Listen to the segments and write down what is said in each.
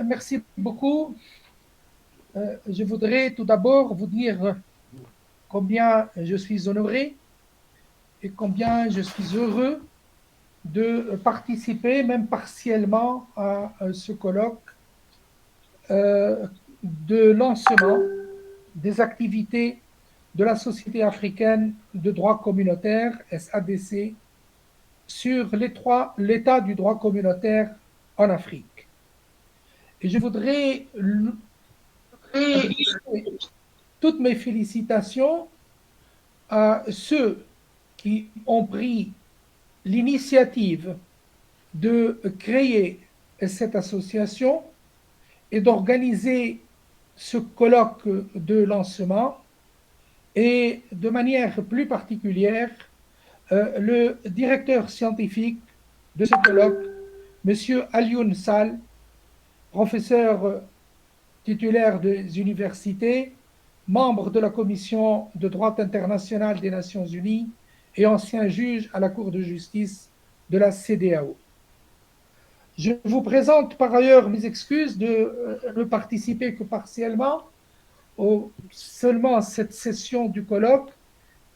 Merci beaucoup. Je voudrais tout d'abord vous dire combien je suis honoré et combien je suis heureux de participer, même partiellement, à ce colloque de lancement des activités de la Société africaine de droit communautaire, SADC, sur l'état du droit communautaire en Afrique. Et je voudrais adresser toutes mes félicitations à ceux qui ont pris l'initiative de créer cette association et d'organiser ce colloque de lancement et de manière plus particulière le directeur scientifique de ce colloque, M. Alioune Sall, professeur titulaire des universités, membre de la Commission de droit international des Nations Unies et ancien juge à la Cour de justice de la CEDEAO. Je vous présente par ailleurs mes excuses de ne participer que partiellement seulement à cette session du colloque,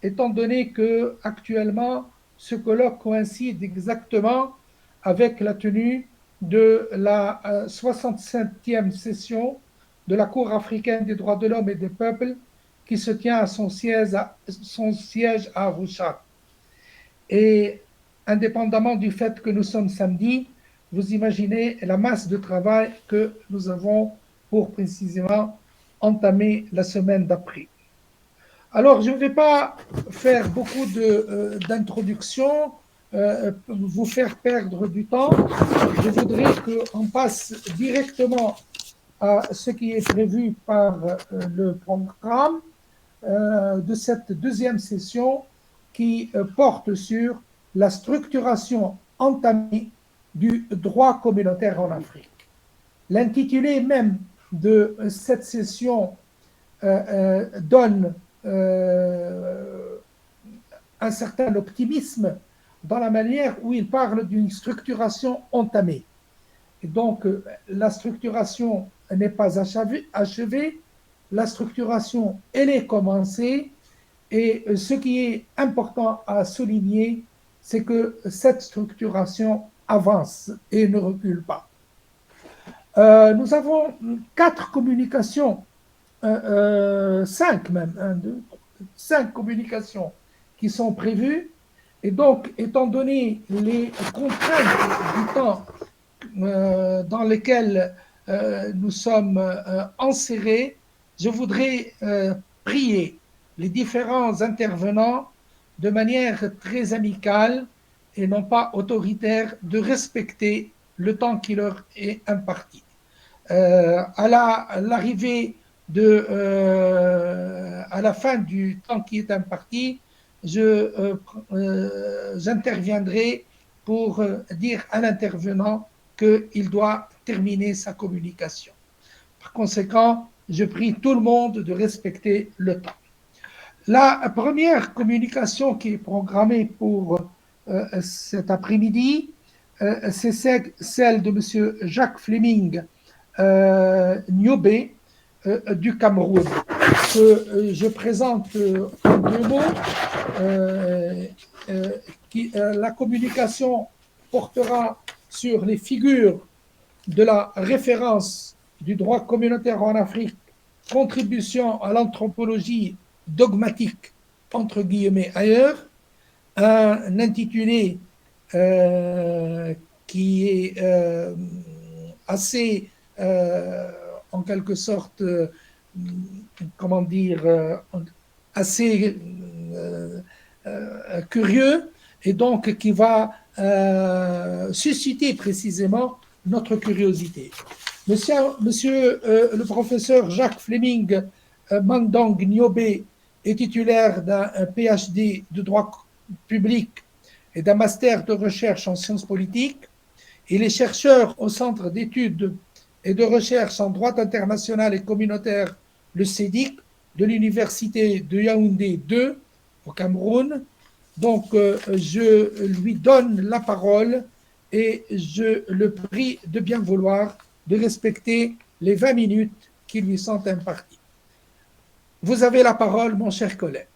étant donné que actuellement ce colloque coïncide exactement avec la tenue de la 67e session de la Cour africaine des droits de l'homme et des peuples qui se tient à son siège à Arusha. Et indépendamment du fait que nous sommes samedi, vous imaginez la masse de travail que nous avons pour précisément entamer la semaine d'après. Alors, je ne vais pas faire beaucoup d'introductions, vous faire perdre du temps. Je voudrais qu'on passe directement à ce qui est prévu par le programme de cette deuxième session qui porte sur la structuration entamée du droit communautaire en Afrique. L'intitulé même de cette session donne un certain optimisme dans la manière où il parle d'une structuration entamée. Et donc, la structuration n'est pas achevée, la structuration, elle est commencée, et ce qui est important à souligner, c'est que cette structuration avance et ne recule pas. Nous avons 4 communications, 5 même, 1, 2, 5 communications qui sont prévues. Et donc, étant donné les contraintes du temps dans lesquelles nous sommes enserrés, je voudrais prier les différents intervenants de manière très amicale et non pas autoritaire de respecter le temps qui leur est imparti. À l'arrivée à la fin du temps qui est imparti, j'interviendrai pour dire à l'intervenant qu'il doit terminer sa communication. Par conséquent, je prie tout le monde de respecter le temps. La première communication qui est programmée pour cet après-midi, c'est celle de M. Jacques Fleming Niobé du Cameroun, que je présente en 2 mots. La communication portera sur les figures de la référence du droit communautaire en Afrique, contribution à l'anthropologie dogmatique, entre guillemets, ailleurs, un intitulé qui est assez, en quelque sorte, comment dire, assez curieux, et donc qui va susciter précisément notre curiosité. Monsieur le professeur Jacques Fleming Mandang Niobé est titulaire d'un PhD de droit public et d'un master de recherche en sciences politiques. Il est chercheur au Centre d'études et de recherche en droit international et communautaire, le CEDIC, de l'Université de Yaoundé 2 au Cameroun. Donc, je lui donne la parole et je le prie de bien vouloir de respecter les 20 minutes qui lui sont imparties. Vous avez la parole, mon cher collègue.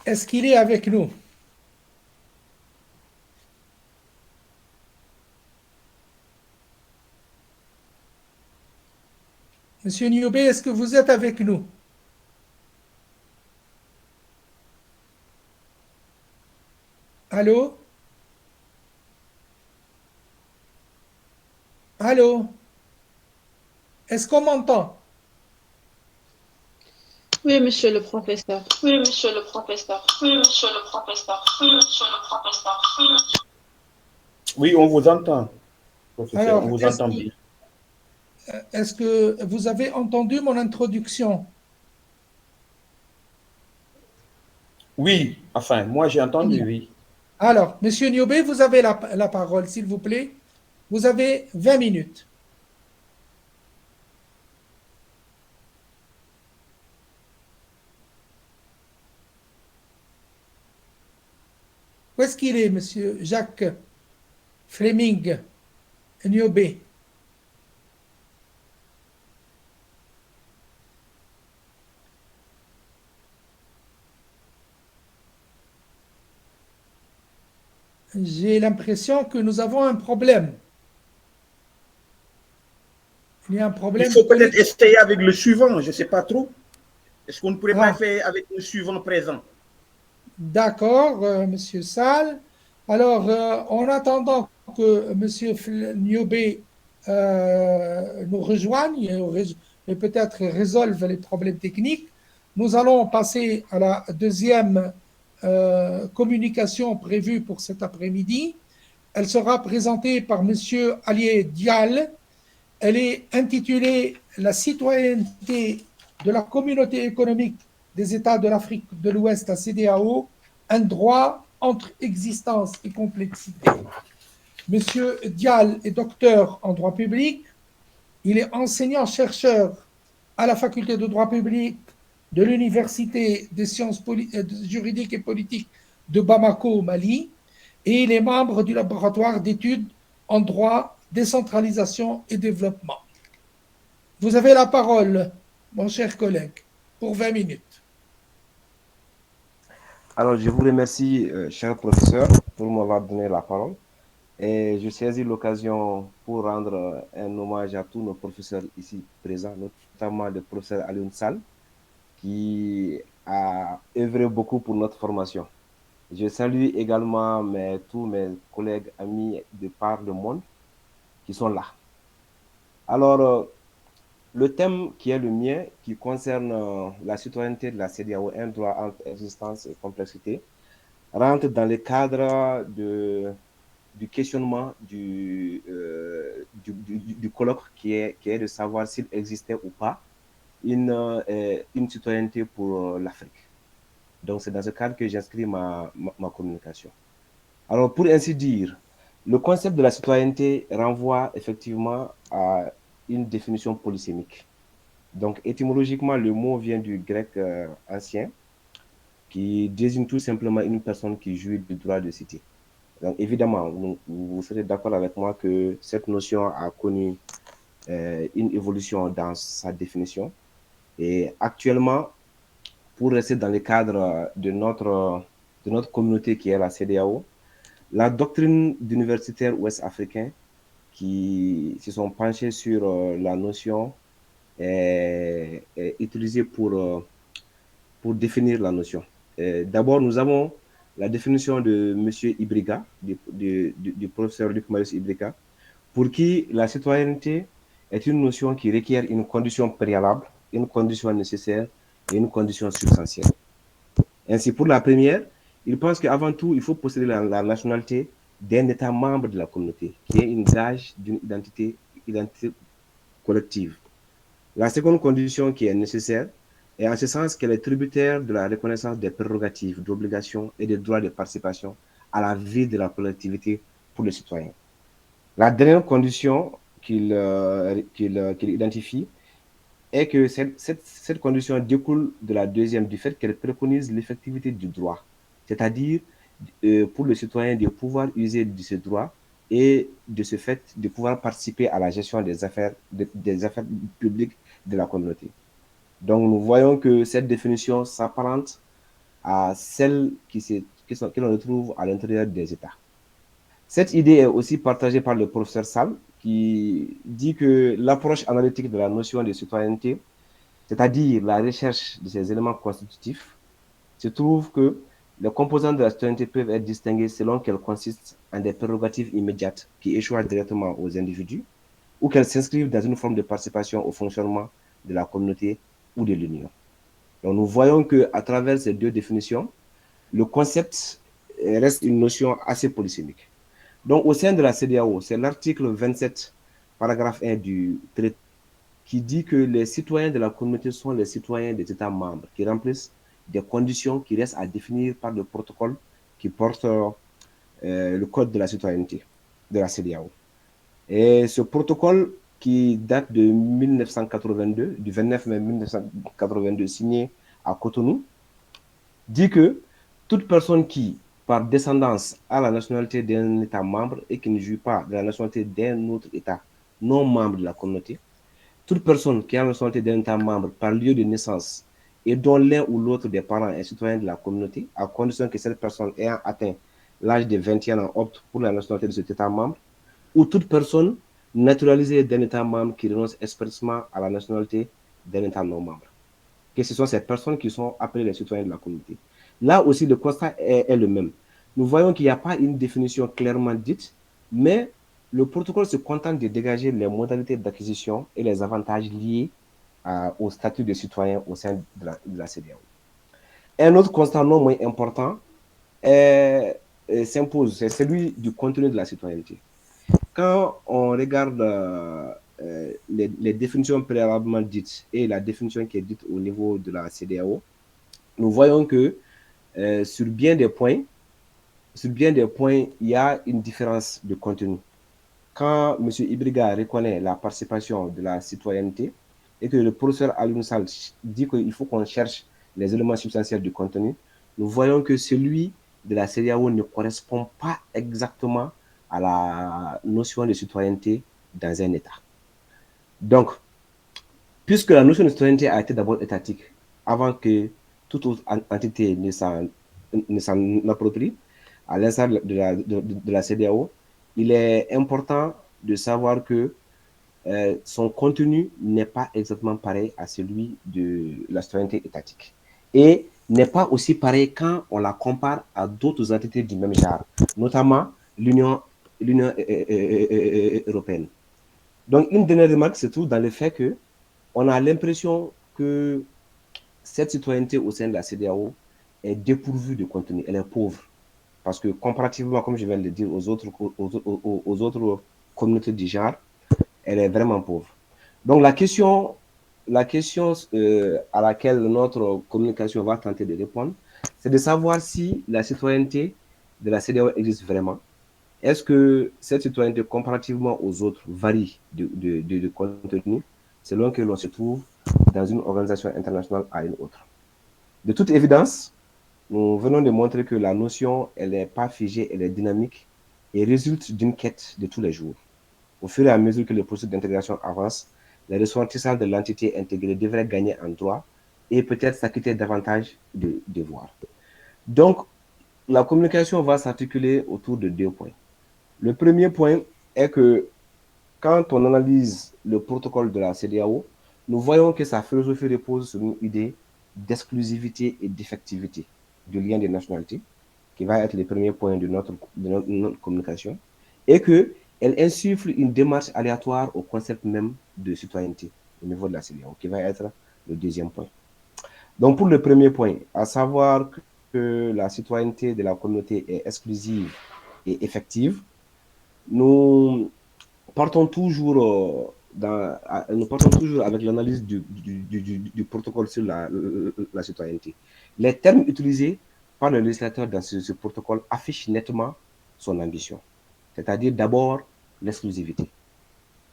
Est-ce qu'il est avec nous? Monsieur Nioubé, est-ce que vous êtes avec nous? Allô? Allô? Est-ce qu'on m'entend? Oui, monsieur le professeur. Oui, monsieur le professeur. Oui, monsieur le professeur. Oui, monsieur le professeur. Oui, on vous entend, professeur. Alors, On vous entend bien. est-ce que vous avez entendu mon introduction? Oui, enfin, moi j'ai entendu, Bien. oui. Alors, monsieur Nioubé, vous avez la parole, s'il vous plaît. Vous avez 20 minutes. Où est-ce qu'il est, monsieur Jacques Fleming Nioubé? J'ai l'impression que nous avons un problème. Il y a un Il problème de faut peut-être connexion. essayer avec le suivant, je ne sais pas trop. Est-ce qu'on ne pourrait pas Ah, faire avec le suivant présent? d'accord, monsieur Sall. Alors, en attendant que monsieur Nioubé nous rejoigne et peut-être résolve les problèmes techniques, nous allons passer à la deuxième communication prévue pour cet après-midi. Elle sera présentée par monsieur Alié Dial. Elle est intitulée La citoyenneté de la communauté économique des États de l'Afrique de l'Ouest, la CEDEAO, un droit entre existence et complexité. Monsieur Dial est docteur en droit public. Il est enseignant-chercheur à la faculté de droit public de l'Université des sciences juridiques et politiques de Bamako, au Mali, et il est membre du laboratoire d'études en droit, décentralisation et développement. Vous avez la parole, mon cher collègue, pour 20 minutes. Alors, je vous remercie, cher professeur, pour m'avoir donné la parole. Et je saisis l'occasion pour rendre un hommage à tous nos professeurs ici présents, notamment le professeur Alioune Sall, qui a œuvré beaucoup pour notre formation. Je salue également tous mes collègues, amis de par le monde qui sont là. Alors, le thème qui est le mien, qui concerne la citoyenneté de la CEDEAO, un droit entre existence et complexité, rentre dans le cadre du questionnement du colloque qui est de savoir s'il existait ou pas une citoyenneté pour l'Afrique. Donc, c'est dans ce cadre que j'inscris ma communication. Alors, pour ainsi dire, le concept de la citoyenneté renvoie effectivement à une définition polysémique. Donc, étymologiquement, le mot vient du grec ancien, qui désigne tout simplement une personne qui jouit du droit de cité. Donc, évidemment, vous serez d'accord avec moi que cette notion a connu une évolution dans sa définition. Et actuellement, pour rester dans le cadre de notre communauté qui est la CEDEAO, la doctrine d'universitaires ouest-africains qui se sont penchés sur la notion est utilisée pour définir la notion. D'abord, nous avons la définition de M. Ibriga, du professeur Luc Marius Ibriga, pour qui la citoyenneté est une notion qui requiert une condition préalable, une condition nécessaire et une condition substantielle. Ainsi, pour la première, il pense qu'avant tout, il faut posséder la nationalité d'un État membre de la communauté, qui est une gage d'une identité collective. La seconde condition qui est nécessaire est en ce sens qu'elle est tributaire de la reconnaissance des prérogatives, d'obligations et des droits de participation à la vie de la collectivité pour les citoyens. La dernière condition qu'il identifie est que cette condition découle de la deuxième, du fait qu'elle préconise l'effectivité du droit, c'est-à-dire pour le citoyen de pouvoir user de ce droit et de ce fait de pouvoir participer à la gestion des affaires publiques de la communauté. Donc, nous voyons que cette définition s'apparente à celle que l'on retrouve à l'intérieur des États. Cette idée est aussi partagée par le professeur Sall, qui dit que l'approche analytique de la notion de citoyenneté, c'est-à-dire la recherche de ces éléments constitutifs, se trouve que les composants de la citoyenneté peuvent être distingués selon qu'elles consistent en des prérogatives immédiates qui échoient directement aux individus ou qu'elles s'inscrivent dans une forme de participation au fonctionnement de la communauté ou de l'Union. Donc, nous voyons qu'à travers ces deux définitions, le concept reste une notion assez polysémique. Donc, au sein de la CEDEAO, c'est l'article 27, paragraphe 1 du traité qui dit que les citoyens de la communauté sont les citoyens des États membres qui remplissent des conditions qui restent à définir par le protocole qui porte le code de la citoyenneté de la CEDEAO. Et ce protocole qui date de 1982, du 29 mai 1982, signé à Cotonou, dit que toute personne qui, par descendance, a la nationalité d'un État membre et qui ne jouit pas de la nationalité d'un autre État non membre de la communauté, toute personne qui a la nationalité d'un État membre par lieu de naissance et dont l'un ou l'autre des parents est citoyen de la communauté, à condition que cette personne ayant atteint l'âge de 21 ans opte pour la nationalité de cet État membre, ou toute personne naturalisée d'un État membre qui renonce expressément à la nationalité d'un État non membre. Que ce sont ces personnes qui sont appelées les citoyens de la communauté. Là aussi, le constat est le même. Nous voyons qu'il n'y a pas une définition clairement dite, mais le protocole se contente de dégager les modalités d'acquisition et les avantages liés au statut de citoyen au sein de la CEDEAO. Un autre constat non moins important s'impose, c'est celui du contenu de la citoyenneté. Quand on regarde les définitions préalablement dites et la définition qui est dite au niveau de la CEDEAO, nous voyons que sur bien des points, il y a une différence de contenu. Quand M. Ibriga reconnaît la participation de la citoyenneté et que le professeur Alioune Sall dit qu'il faut qu'on cherche les éléments substantiels du contenu, nous voyons que celui de la CEDEAO ne correspond pas exactement à la notion de citoyenneté dans un État. Donc, puisque la notion de citoyenneté a été d'abord étatique, avant que toute autre entité ne s'en approprie, à l'instar de la CEDEAO, il est important de savoir que son contenu n'est pas exactement pareil à celui de la citoyenneté étatique. Et n'est pas aussi pareil quand on la compare à d'autres entités du même genre, notamment l'Union européenne. Donc, une dernière remarque se trouve dans le fait qu'on a l'impression que cette citoyenneté au sein de la CEDEAO est dépourvue de contenu, elle est pauvre. Parce que comparativement, comme je viens de le dire, aux autres communautés du genre, elle est vraiment pauvre. Donc la question à laquelle notre communication va tenter de répondre, c'est de savoir si la citoyenneté de la CEDEAO existe vraiment. Est-ce que cette citoyenneté, comparativement aux autres, varie de contenu selon que l'on se trouve dans une organisation internationale à une autre? De toute évidence, nous venons de montrer que la notion, elle n'est pas figée, elle est dynamique et résulte d'une quête de tous les jours. Au fur et à mesure que le processus d'intégration avance, les ressortissants de l'entité intégrée devraient gagner en droit et peut-être s'acquitter davantage de devoirs. Donc, la communication va s'articuler autour de 2 points. Le premier point est que quand on analyse le protocole de la CEDEAO, nous voyons que sa philosophie repose sur une idée d'exclusivité et d'effectivité du lien des nationalités, qui va être le premier point de notre communication, et qu'elle insuffle une démarche aléatoire au concept même de citoyenneté au niveau de la CEDEAO, qui va être le deuxième point. Donc pour le premier point, à savoir que la citoyenneté de la communauté est exclusive et effective, nous partons toujours avec l'analyse du protocole sur la citoyenneté. Les termes utilisés par le législateur dans ce protocole affichent nettement son ambition, c'est-à-dire d'abord l'exclusivité.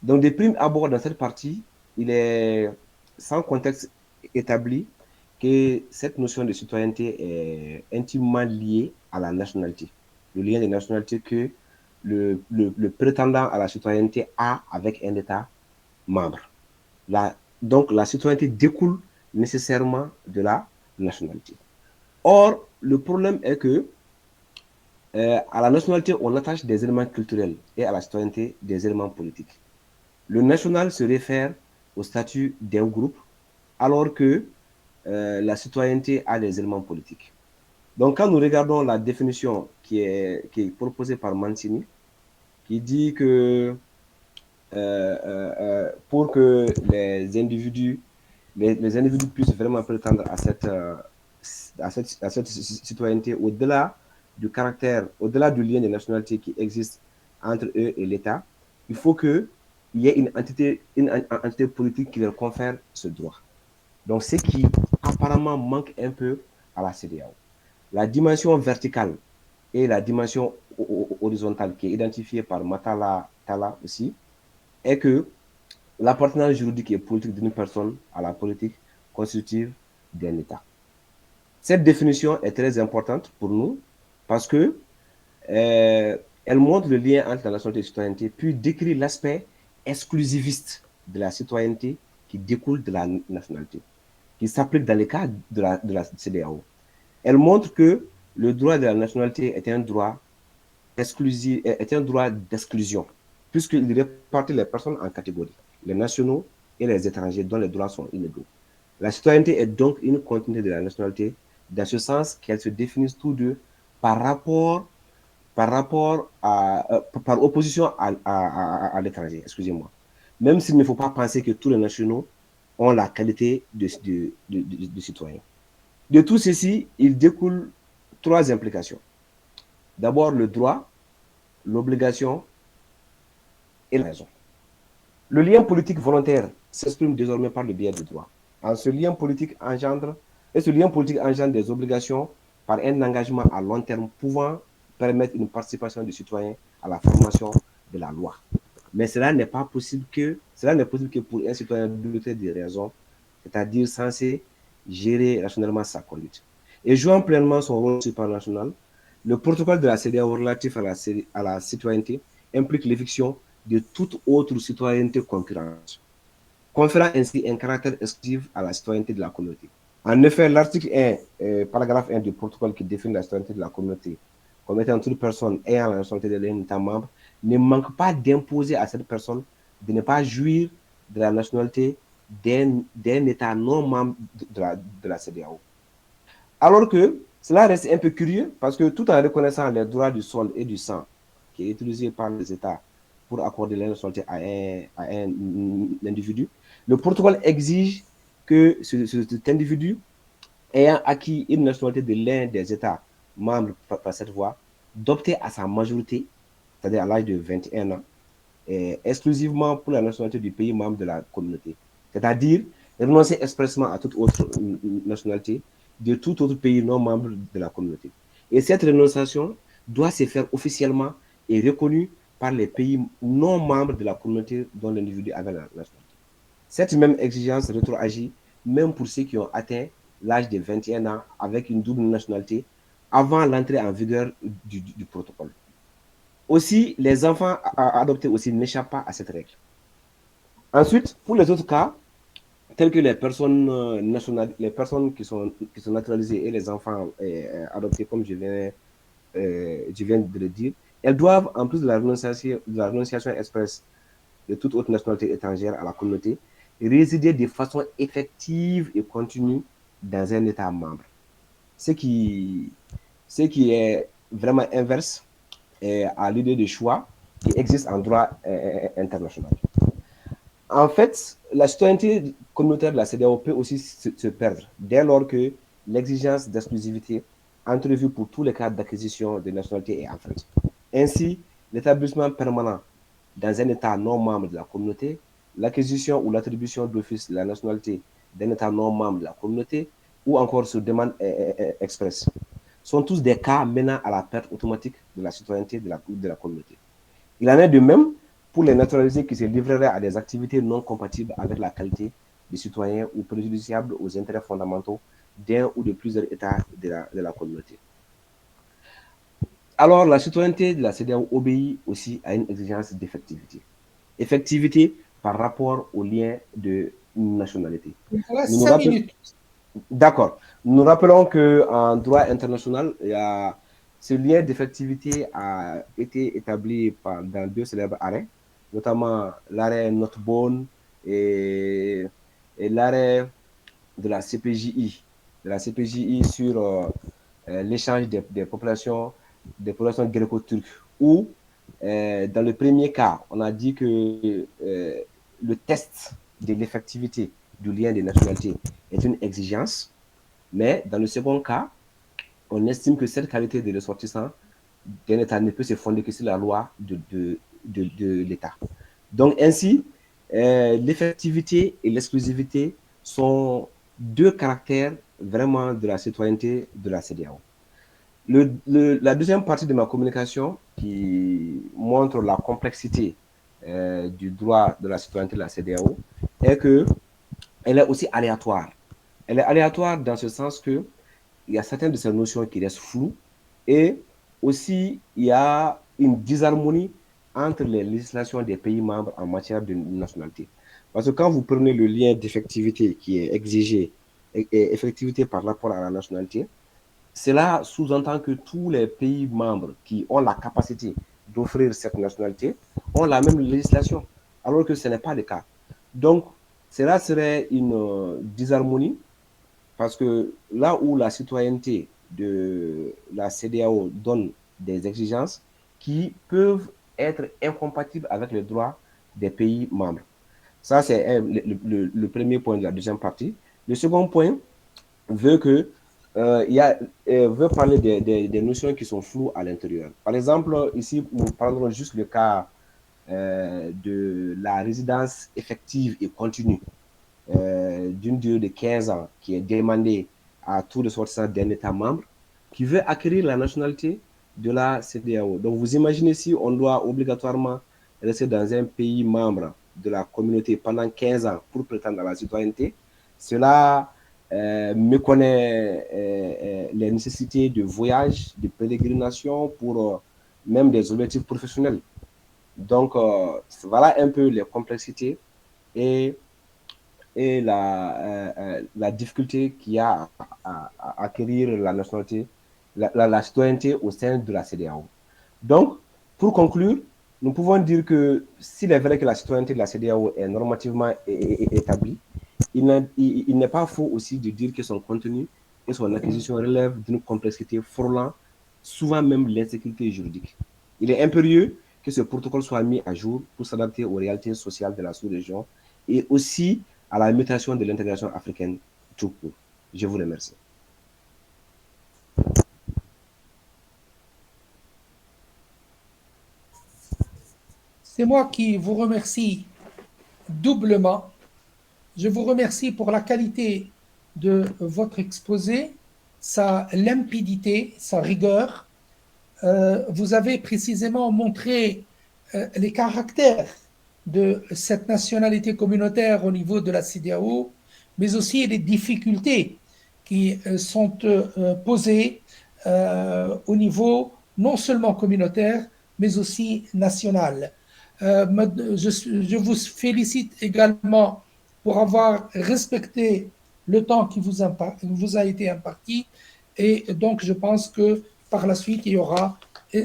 Donc, de prime abord, dans cette partie, il est sans contexte établi que cette notion de citoyenneté est intimement liée à la nationalité. Le lien de nationalité que le prétendant à la citoyenneté a avec un État membre. Donc, la citoyenneté découle nécessairement de la nationalité. Or, le problème est que à la nationalité, on attache des éléments culturels et à la citoyenneté des éléments politiques. Le national se réfère au statut d'un groupe, alors que la citoyenneté a des éléments politiques. Donc, quand nous regardons la définition qui est proposée par Mancini, qui dit que pour que les individus puissent vraiment prétendre à cette citoyenneté, au-delà du caractère, au-delà du lien de nationalité qui existe entre eux et l'État, il faut qu'il y ait une entité politique qui leur confère ce droit. Donc, ce qui apparemment manque un peu à la CEDEAO. La dimension verticale et la dimension horizontale qui est identifiée par Matala Tala aussi, est que l'appartenance juridique et politique d'une personne à la politique constitutive d'un État. Cette définition est très importante pour nous parce que elle montre le lien entre la nationalité et la citoyenneté, puis décrit l'aspect exclusiviste de la citoyenneté qui découle de la nationalité, qui s'applique dans le cas de la CEDEAO. Elle montre que le droit de la nationalité est un droit exclusif, est un droit d'exclusion, puisqu'il répartit les personnes en catégories, les nationaux et les étrangers dont les droits sont inégaux. La citoyenneté est donc une continuité de la nationalité, dans ce sens qu'elles se définissent tous deux par opposition à l'étranger, excusez-moi. Même s'il ne faut pas penser que tous les nationaux ont la qualité de citoyens. De tout ceci, il découle 3 implications. D'abord, le droit, l'obligation et la raison. Le lien politique volontaire s'exprime désormais par le biais du droit. Ce lien politique engendre des obligations par un engagement à long terme pouvant permettre une participation du citoyen à la formation de la loi. Mais cela n'est possible que pour un citoyen doté de raison, c'est-à-dire censé gérer rationnellement sa conduite. Et jouant pleinement son rôle supranational, le protocole de la CEDEAO relatif à la citoyenneté implique l'éviction de toute autre citoyenneté concurrente, conférant ainsi un caractère exclusif à la citoyenneté de la communauté. En effet, l'article 1, paragraphe 1 du protocole qui définit la citoyenneté de la communauté comme étant toute personne ayant la nationalité d'un État membre ne manque pas d'imposer à cette personne de ne pas jouir de la nationalité d'un État non membre de la CEDEAO. Alors que cela reste un peu curieux parce que tout en reconnaissant les droits du sol et du sang qui est utilisé par les États pour accorder la nationalité à un individu, le protocole exige que cet individu ayant acquis une nationalité de l'un des États membres par cette voie, d'opter à sa majorité, c'est-à-dire à l'âge de 21 ans, exclusivement pour la nationalité du pays membre de la communauté. C'est-à-dire renoncer expressement à toute autre nationalité de tout autre pays non membre de la communauté. Et cette renonciation doit se faire officiellement et reconnue par les pays non membres de la communauté dont l'individu avait la nationalité. Cette même exigence rétroagit même pour ceux qui ont atteint l'âge de 21 ans avec une double nationalité avant l'entrée en vigueur du protocole. Aussi, les enfants adoptés aussi n'échappent pas à cette règle. Ensuite, pour les autres cas, tels que les personnes nationales, les personnes qui sont naturalisées et les enfants adoptés, comme je viens de le dire, elles doivent, en plus de la renonciation expresse de toute autre nationalité étrangère à la communauté, résider de façon effective et continue dans un État membre. Ce qui est vraiment inverse à l'idée de choix qui existe en droit international. En fait, la citoyenneté communautaire de la CEDEAO peut aussi se perdre dès lors que l'exigence d'exclusivité entrevue pour tous les cas d'acquisition de nationalité est enfreinte. Ainsi, l'établissement permanent dans un État non membre de la communauté, l'acquisition ou l'attribution d'office de la nationalité d'un État non membre de la communauté, ou encore sur demande express, sont tous des cas menant à la perte automatique de la citoyenneté de la communauté. Il en est de même pour les naturalisés qui se livreraient à des activités non compatibles avec la qualité des citoyens ou préjudiciable aux intérêts fondamentaux d'un ou de plusieurs États de la communauté. Alors, la citoyenneté de la CEDEAO obéit aussi à une exigence d'effectivité. Effectivité par rapport au lien de nationalité. Voilà, 5 minutes. D'accord. Nous rappelons qu'en droit international, il y a ce lien d'effectivité a été établi dans 2 célèbres arrêts, notamment l'arrêt Nothbone et l'arrêt de la CPJI, sur l'échange des populations gréco-turques, où dans le premier cas, on a dit que le test de l'effectivité du lien de nationalité est une exigence, mais dans le second cas, on estime que cette qualité de ressortissant d'un État ne peut se fonder que sur la loi de l'État. Donc ainsi, l'effectivité et l'exclusivité sont 2 caractères vraiment de la citoyenneté de la CEDEAO. La deuxième partie de ma communication, qui montre la complexité du droit de la citoyenneté de la CEDEAO, est qu'elle est aussi aléatoire. Elle est aléatoire dans ce sens qu'il y a certaines de ces notions qui restent floues, et aussi il y a une disharmonie entre les législations des pays membres en matière de nationalité. Parce que quand vous prenez le lien d'effectivité qui est exigé et effectivité par rapport à la nationalité, cela sous-entend que tous les pays membres qui ont la capacité d'offrir cette nationalité ont la même législation, alors que ce n'est pas le cas. Donc, cela serait une disharmonie, parce que là où la citoyenneté de la CEDEAO donne des exigences qui peuvent être incompatibles avec les droits des pays membres. Ça, c'est le premier point de la deuxième partie. Le second point veut parler des notions qui sont floues à l'intérieur. Par exemple, ici, nous prendrons juste le cas de la résidence effective et continue d'une durée de 15 ans qui est demandée à tout ressortissant d'un État membre qui veut acquérir la nationalité de la CEDEAO. Donc, vous imaginez si on doit obligatoirement rester dans un pays membre de la communauté pendant 15 ans pour prétendre à la citoyenneté, cela méconnaît les nécessités de voyage, de pérégrination pour même des objectifs professionnels. Donc, voilà un peu les complexités et la difficulté qu'il y a à acquérir la nationalité, la citoyenneté au sein de la CEDEAO. Donc, pour conclure, nous pouvons dire que s'il est vrai que la citoyenneté de la CEDEAO est normativement établie, il n'est pas faux aussi de dire que son contenu et son acquisition relèvent d'une complexité frôlant souvent même l'insécurité juridique. Il est impérieux que ce protocole soit mis à jour pour s'adapter aux réalités sociales de la sous-région et aussi à la mutation de l'intégration africaine tout court. Je vous remercie. C'est moi qui vous remercie doublement. Je vous remercie pour la qualité de votre exposé, sa limpidité, sa rigueur. Vous avez précisément montré les caractères de cette nationalité communautaire au niveau de la CEDEAO, mais aussi les difficultés qui sont posées au niveau non seulement communautaire, mais aussi national. Je vous félicite également pour avoir respecté le temps qui vous a été imparti, et donc je pense que par la suite, il y aura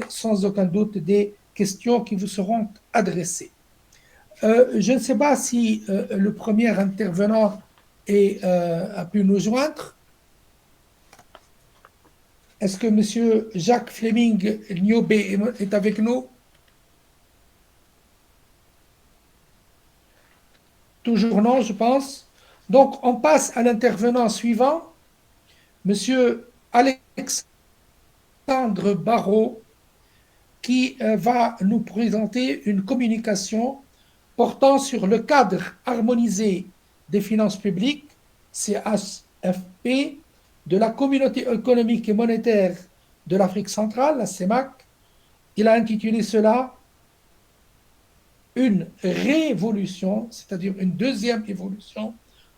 sans aucun doute des questions qui vous seront adressées. Je ne sais pas si le premier intervenant a pu nous joindre. Est-ce que M. Jacques Fleming Niobé est avec nous? Toujours non, je pense. Donc, on passe à l'intervenant suivant, M. Alexandre Barrault, qui va nous présenter une communication portant sur le cadre harmonisé des finances publiques, CHFP, de la Communauté économique et monétaire de l'Afrique centrale, la CEMAC. Il a intitulé cela une révolution, c'est-à-dire une deuxième évolution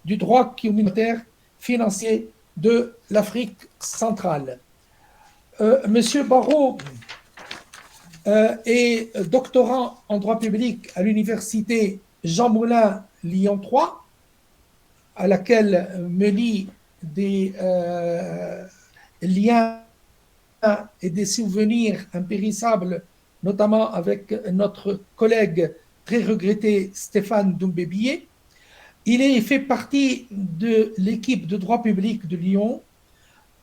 du droit communautaire financier de l'Afrique centrale. Monsieur Barrot est doctorant en droit public à l'université Jean Moulin Lyon 3, à laquelle me lient des liens et des souvenirs impérissables, notamment avec notre collègue très regretté Stéphane Doumbé-Billet. Il fait partie de l'équipe de droit public de Lyon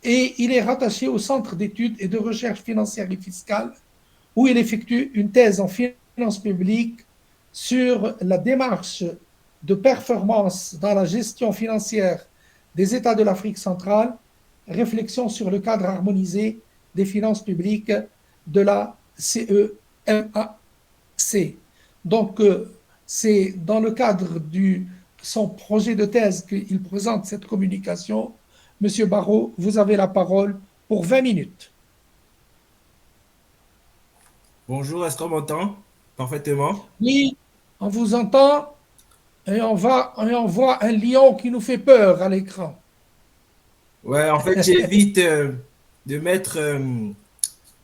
et il est rattaché au Centre d'études et de recherche financière et fiscale où il effectue une thèse en finances publiques sur la démarche de performance dans la gestion financière des États de l'Afrique centrale, réflexion sur le cadre harmonisé des finances publiques de la CEMAC. Donc, c'est dans le cadre de son projet de thèse qu'il présente cette communication. Monsieur Barrot, vous avez la parole pour 20 minutes. Bonjour, est-ce qu'on m'entend parfaitement? Oui, on vous entend et on voit un lion qui nous fait peur à l'écran. Ouais, en fait, j'évite de mettre la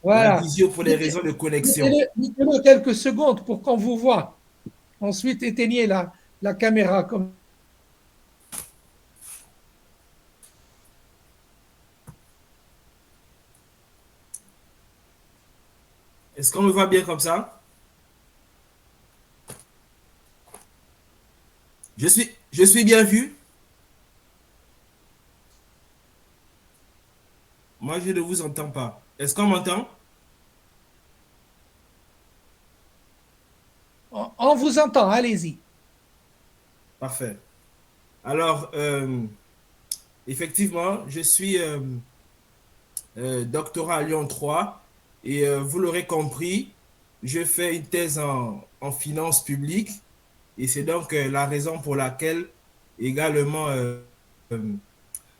Voilà. visio pour les raisons de connexion. Mettez-le quelques secondes pour qu'on vous voit. Ensuite, éteignez la caméra. Est-ce qu'on me voit bien comme ça? Je suis bien vu? Moi, je ne vous entends pas. Est-ce qu'on m'entend? On vous entend, allez-y. Parfait. Alors, effectivement, je suis doctorat à Lyon 3 et vous l'aurez compris, je fais une thèse en finances publiques et c'est donc la raison pour laquelle également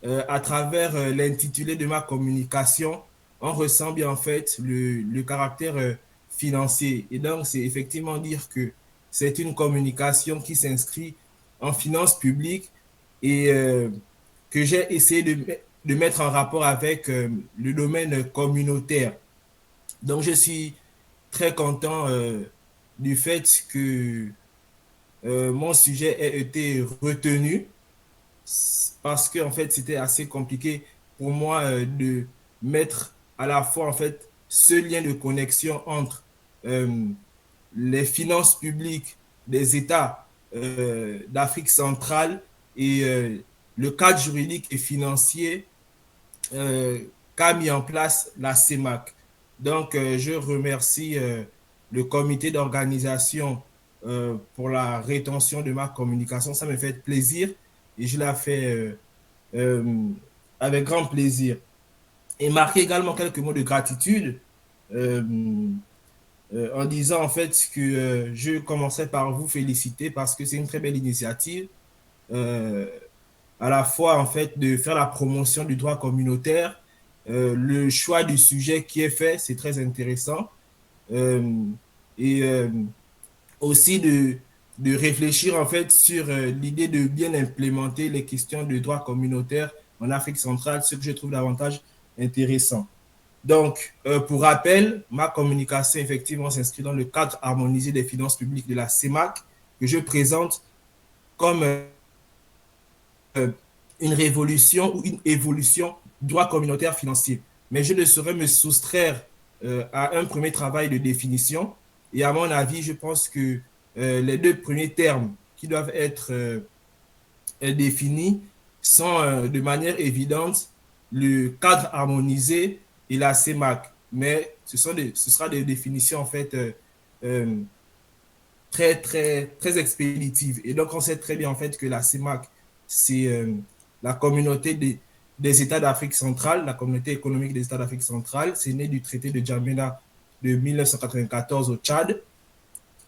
à travers l'intitulé de ma communication, on ressent bien en fait le caractère financier. Et donc, c'est effectivement dire que c'est une communication qui s'inscrit en finances publiques et que j'ai essayé de mettre en rapport avec le domaine communautaire. Donc, je suis très content du fait que mon sujet ait été retenu parce que en fait c'était assez compliqué pour moi de mettre à la fois en fait ce lien de connexion entre les finances publiques des États d'Afrique centrale et le cadre juridique et financier qu'a mis en place la CEMAC. Donc je remercie le comité d'organisation pour la rétention de ma communication. Ça me fait plaisir et je la fais avec grand plaisir. Et marquer également quelques mots de gratitude en disant en fait que je commençais par vous féliciter parce que c'est une très belle initiative à la fois en fait de faire la promotion du droit communautaire, le choix du sujet qui est fait, c'est très intéressant et aussi de réfléchir en fait sur l'idée de bien implémenter les questions de droit communautaire en Afrique centrale, ce que je trouve davantage intéressant. Donc, pour rappel, ma communication effectivement s'inscrit dans le cadre harmonisé des finances publiques de la CEMAC que je présente comme une révolution ou une évolution du droit communautaire financier. Mais je ne saurais me soustraire à un premier travail de définition. Et à mon avis, je pense que les deux premiers termes qui doivent être définis sont de manière évidente le cadre harmonisé et la CEMAC. Mais ce sera des définitions en fait très expéditives. Et donc, on sait très bien en fait que la CEMAC, c'est la communauté des États d'Afrique centrale, la communauté économique des États d'Afrique centrale. C'est né du traité de N'Djamena de 1994 au Tchad.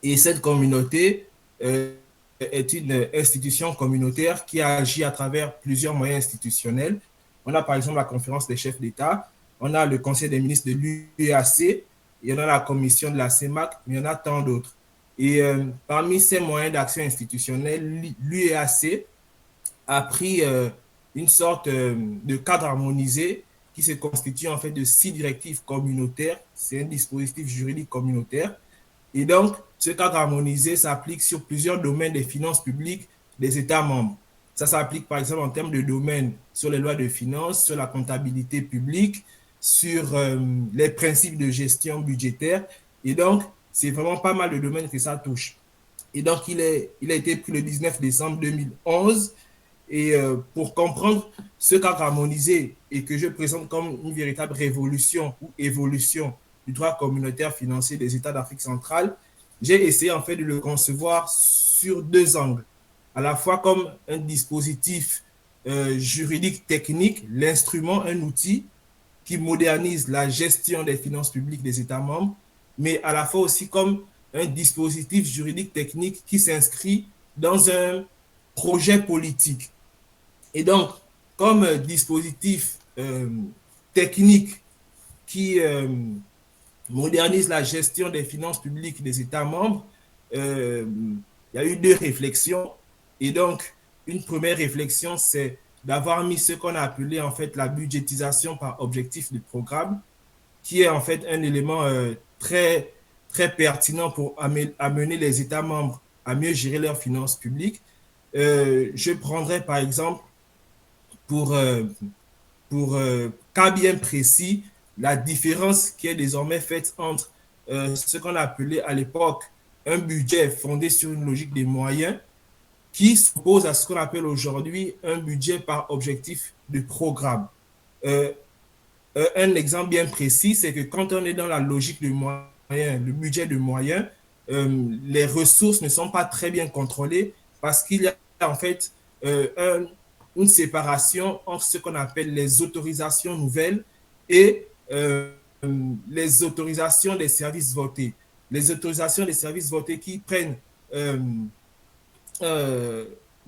Et cette communauté est une institution communautaire qui agit à travers plusieurs moyens institutionnels. On a par exemple la conférence des chefs d'État, on a le conseil des ministres de l'UEAC, il y en a la commission de la CEMAC, mais il y en a tant d'autres. Et parmi ces moyens d'action institutionnelle, l'UEAC a pris une sorte de cadre harmonisé qui se constitue en fait de 6 directives communautaires. C'est un dispositif juridique communautaire. Et donc, ce cadre harmonisé s'applique sur plusieurs domaines des finances publiques des États membres. Ça s'applique par exemple en termes de domaines sur les lois de finances, sur la comptabilité publique, sur les principes de gestion budgétaire. Et donc, c'est vraiment pas mal de domaines que ça touche. Et donc, il a été pris le 19 décembre 2011. Et pour comprendre ce cadre harmonisé et que je présente comme une véritable révolution ou évolution du droit communautaire financier des États d'Afrique centrale, j'ai essayé en fait de le concevoir sur 2 angles. À la fois comme un dispositif juridique technique, l'instrument, un outil qui modernise la gestion des finances publiques des États membres, mais à la fois aussi comme un dispositif juridique technique qui s'inscrit dans un projet politique. Et donc, comme dispositif technique qui modernise la gestion des finances publiques des États membres, il y a eu 2 réflexions. Et donc, une première réflexion, c'est d'avoir mis ce qu'on a appelé en fait la budgétisation par objectif de programme, qui est en fait un élément très, très pertinent pour amener les États membres à mieux gérer leurs finances publiques. Je prendrai par exemple pour cas bien précis la différence qui est désormais faite entre ce qu'on a appelé à l'époque un budget fondé sur une logique des moyens qui s'oppose à ce qu'on appelle aujourd'hui un budget par objectif de programme. Un exemple bien précis, c'est que quand on est dans la logique de moyens, le budget de moyens, les ressources ne sont pas très bien contrôlées parce qu'il y a en fait une séparation entre ce qu'on appelle les autorisations nouvelles et les autorisations des services votés. Les autorisations des services votés qui prennent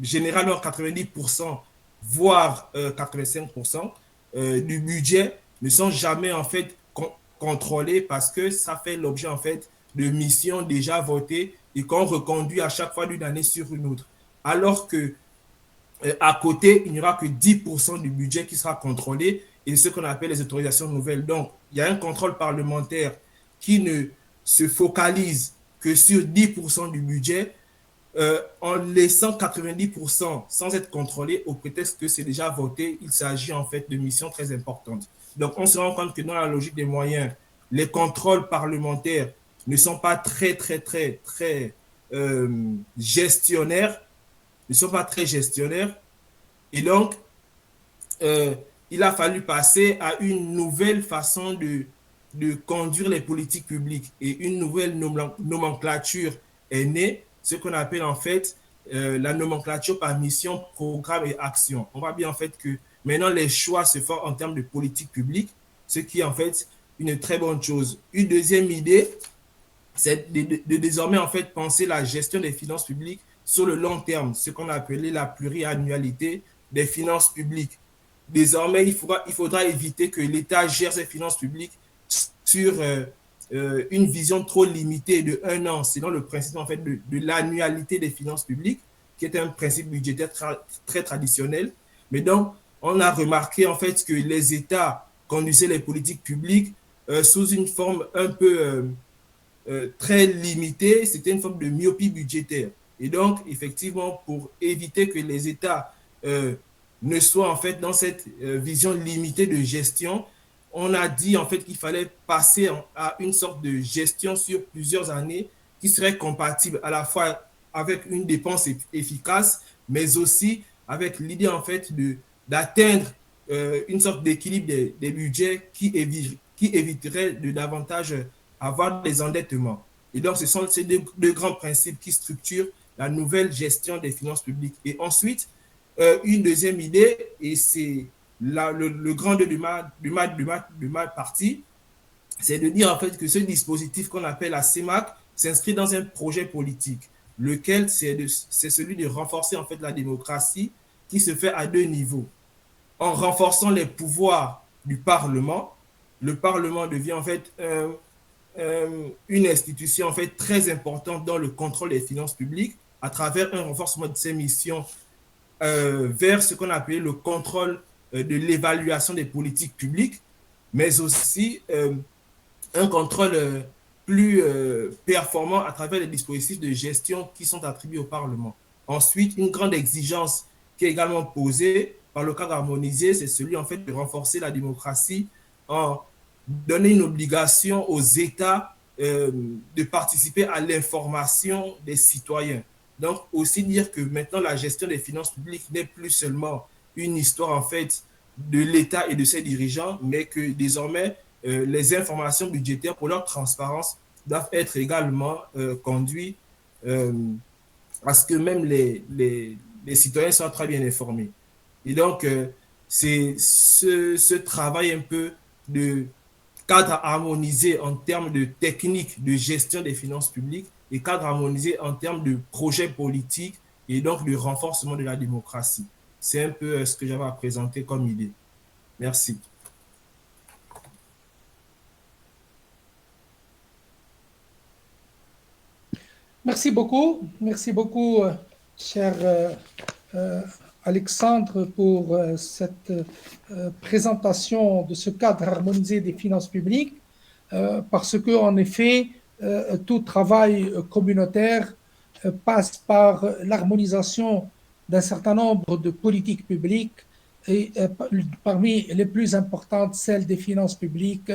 généralement 90%, voire 85% du budget ne sont jamais en fait contrôlés parce que ça fait l'objet en fait de missions déjà votées et qu'on reconduit à chaque fois d'une année sur une autre. Alors que à côté, il n'y aura que 10% du budget qui sera contrôlé et ce qu'on appelle les autorisations nouvelles. Donc, il y a un contrôle parlementaire qui ne se focalise que sur 10% du budget en laissant 90% sans être contrôlé au prétexte que c'est déjà voté. Il s'agit en fait de missions très importantes. Donc, on se rend compte que dans la logique des moyens, les contrôles parlementaires ne sont pas très gestionnaires, ne sont pas très gestionnaires. Et donc, il a fallu passer à une nouvelle façon de conduire les politiques publiques. Et une nouvelle nomenclature est née, ce qu'on appelle en fait la nomenclature par mission, programme et action. On voit bien en fait que maintenant les choix se font en termes de politique publique, ce qui est en fait une très bonne chose. Une deuxième idée, c'est de désormais en fait penser la gestion des finances publiques sur le long terme, ce qu'on a appelé la pluriannualité des finances publiques. Désormais, il faudra éviter que l'État gère ses finances publiques sur une vision trop limitée de 1 an, selon le principe en fait de l'annualité des finances publiques, qui est un principe budgétaire très traditionnel. Mais donc, on a remarqué en fait que les États conduisaient les politiques publiques sous une forme un peu très limitée, c'était une forme de myopie budgétaire. Et donc, effectivement, pour éviter que les États ne soient en fait dans cette vision limitée de gestion, on a dit en fait qu'il fallait passer à une sorte de gestion sur plusieurs années qui serait compatible à la fois avec une dépense efficace, mais aussi avec l'idée en fait d'atteindre une sorte d'équilibre des budgets qui éviterait de davantage avoir des endettements. Et donc, ce sont ces deux grands principes qui structurent la nouvelle gestion des finances publiques. Et ensuite, une deuxième idée, et c'est le grand de ma partie, c'est de dire en fait que ce dispositif qu'on appelle la CEMAC s'inscrit dans un projet politique, lequel c'est celui de renforcer en fait la démocratie qui se fait à 2 niveaux. En renforçant les pouvoirs du Parlement, le Parlement devient en fait une institution en fait très importante dans le contrôle des finances publiques à travers un renforcement de ses missions vers ce qu'on appelait le contrôle de l'évaluation des politiques publiques, mais aussi un contrôle plus performant à travers les dispositifs de gestion qui sont attribués au Parlement. Ensuite, une grande exigence qui est également posée par le cadre harmonisé, c'est celui en fait de renforcer la démocratie en donnant une obligation aux États de participer à l'information des citoyens. Donc, aussi dire que maintenant, la gestion des finances publiques n'est plus seulement une histoire en fait de l'État et de ses dirigeants, mais que désormais, les informations budgétaires pour leur transparence doivent être également conduites à ce que même les citoyens soient très bien informés. Et donc, c'est ce travail un peu de cadre harmonisé en termes de technique de gestion des finances publiques et cadre harmonisé en termes de projets politiques et donc de renforcement de la démocratie. C'est un peu ce que j'avais à présenter comme idée. Merci. Merci beaucoup, cher Alexandre, pour cette présentation de ce cadre harmonisé des finances publiques, parce que, en effet, tout travail communautaire passe par l'harmonisation d'un certain nombre de politiques publiques et parmi les plus importantes, celle des finances publiques,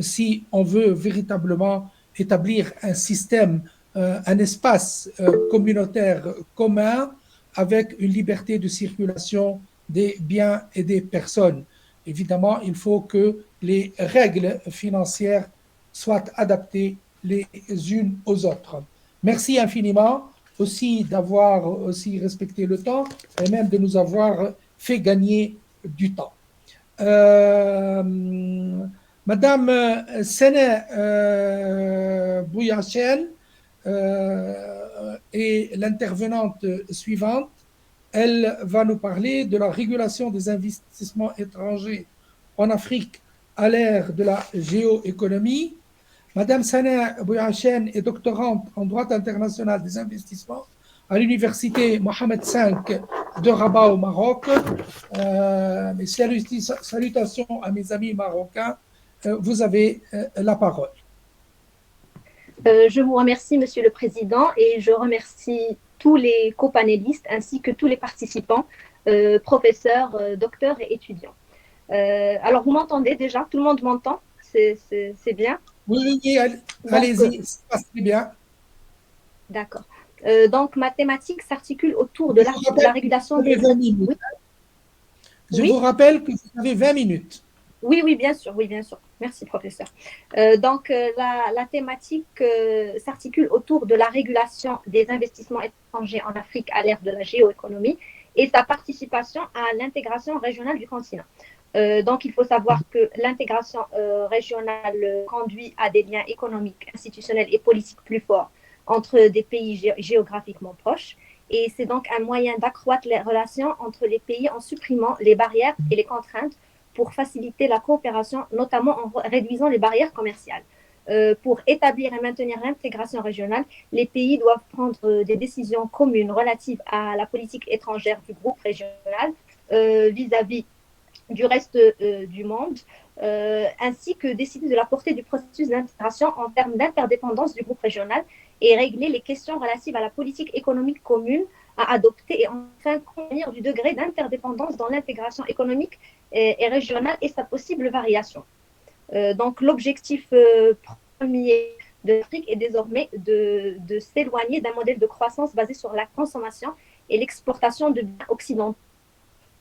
si on veut véritablement établir un système, un espace communautaire commun avec une liberté de circulation des biens et des personnes. Évidemment, il faut que les règles financières soient adaptées les unes aux autres. Merci infiniment aussi d'avoir aussi respecté le temps et même de nous avoir fait gagner du temps. Madame Sene Bouyachen est l'intervenante suivante. Elle va nous parler de la régulation des investissements étrangers en Afrique à l'ère de la géoéconomie. Madame Sene Bouyachen est doctorante en droit international des investissements à l'université Mohamed V de Rabat au Maroc. Mes salutations à mes amis marocains. Vous avez la parole. Je vous remercie, Monsieur le Président, et je remercie tous les copanélistes ainsi que tous les participants, professeurs, docteurs et étudiants. Alors, vous m'entendez déjà? Tout le monde m'entend? C'est bien? Oui, allez-y, ça passe très bien. D'accord. Donc, ma thématique s'articule autour de la régulation des... Oui. Je vous rappelle que vous avez 20 minutes. Oui, bien sûr, Merci, professeur. Donc, la thématique s'articule autour de la régulation des investissements étrangers en Afrique à l'ère de la géoéconomie et sa participation à l'intégration régionale du continent. Donc, il faut savoir que l'intégration régionale conduit à des liens économiques, institutionnels et politiques plus forts entre des pays géographiquement proches. Et c'est donc un moyen d'accroître les relations entre les pays en supprimant les barrières et les contraintes pour faciliter la coopération, notamment en réduisant les barrières commerciales. Pour établir et maintenir l'intégration régionale, les pays doivent prendre des décisions communes relatives à la politique étrangère du groupe régional vis-à-vis du reste du monde, ainsi que décider de la portée du processus d'intégration en termes d'interdépendance du groupe régional et régler les questions relatives à la politique économique commune à adopter et enfin convenir du degré d'interdépendance dans l'intégration économique et régionale et sa possible variation. Donc l'objectif premier de l'Afrique est désormais de s'éloigner d'un modèle de croissance basé sur la consommation et l'exportation de biens occidentaux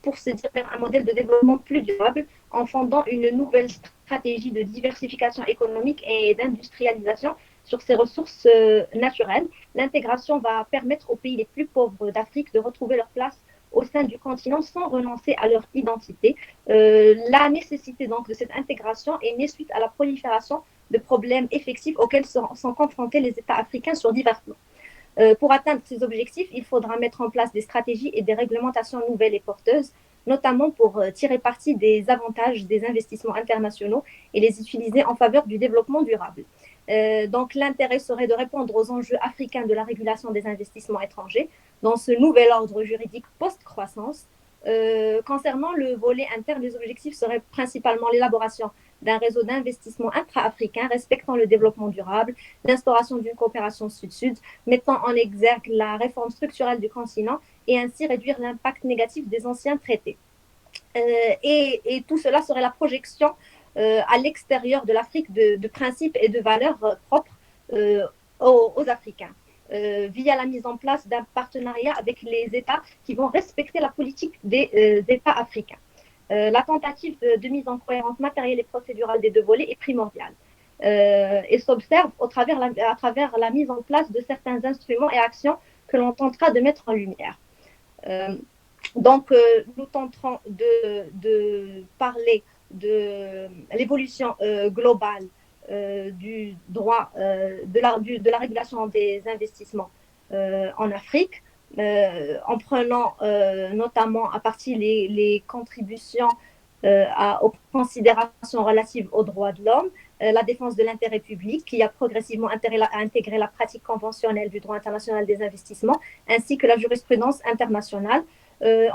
pour se dire vers un modèle de développement plus durable en fondant une nouvelle stratégie de diversification économique et d'industrialisation sur ces ressources naturelles. L'intégration va permettre aux pays les plus pauvres d'Afrique de retrouver leur place au sein du continent sans renoncer à leur identité. La nécessité donc de cette intégration est née suite à la prolifération de problèmes effectifs auxquels sont confrontés les États africains sur divers plans. Pour atteindre ces objectifs, il faudra mettre en place des stratégies et des réglementations nouvelles et porteuses, notamment pour tirer parti des avantages des investissements internationaux et les utiliser en faveur du développement durable. Donc, l'intérêt serait de répondre aux enjeux africains de la régulation des investissements étrangers dans ce nouvel ordre juridique post-croissance. Concernant le volet interne, les objectifs seraient principalement l'élaboration d'un réseau d'investissement intra-africain respectant le développement durable, l'instauration d'une coopération sud-sud, mettant en exergue la réforme structurelle du continent et ainsi réduire l'impact négatif des anciens traités. Et tout cela serait la projection à l'extérieur de l'Afrique de principes et de valeurs propres aux Africains, via la mise en place d'un partenariat avec les États qui vont respecter la politique des États africains. La tentative de mise en cohérence matérielle et procédurale des deux volets est primordiale et s'observe à travers la mise en place de certains instruments et actions que l'on tentera de mettre en lumière. Donc, nous tenterons de parler de l'évolution globale du droit de la régulation des investissements en Afrique, en prenant notamment à partie les contributions aux considérations relatives aux droits de l'homme, la défense de l'intérêt public qui a progressivement intégré la pratique conventionnelle du droit international des investissements, ainsi que la jurisprudence internationale.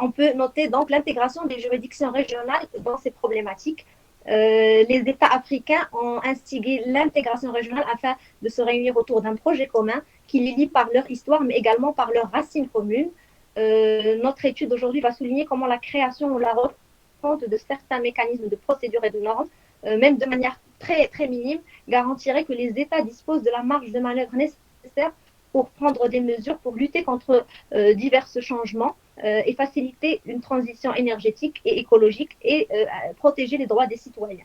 On peut noter donc l'intégration des juridictions régionales dans ces problématiques. Les États africains ont instigé l'intégration régionale afin de se réunir autour d'un projet commun qui les lie par leur histoire, mais également par leurs racines communes. Notre étude aujourd'hui va souligner comment la création ou la refonte de certains mécanismes de procédure et de normes, même de manière très, très minime, garantirait que les États disposent de la marge de manœuvre nécessaire pour prendre des mesures pour lutter contre divers changements et faciliter une transition énergétique et écologique et protéger les droits des citoyens.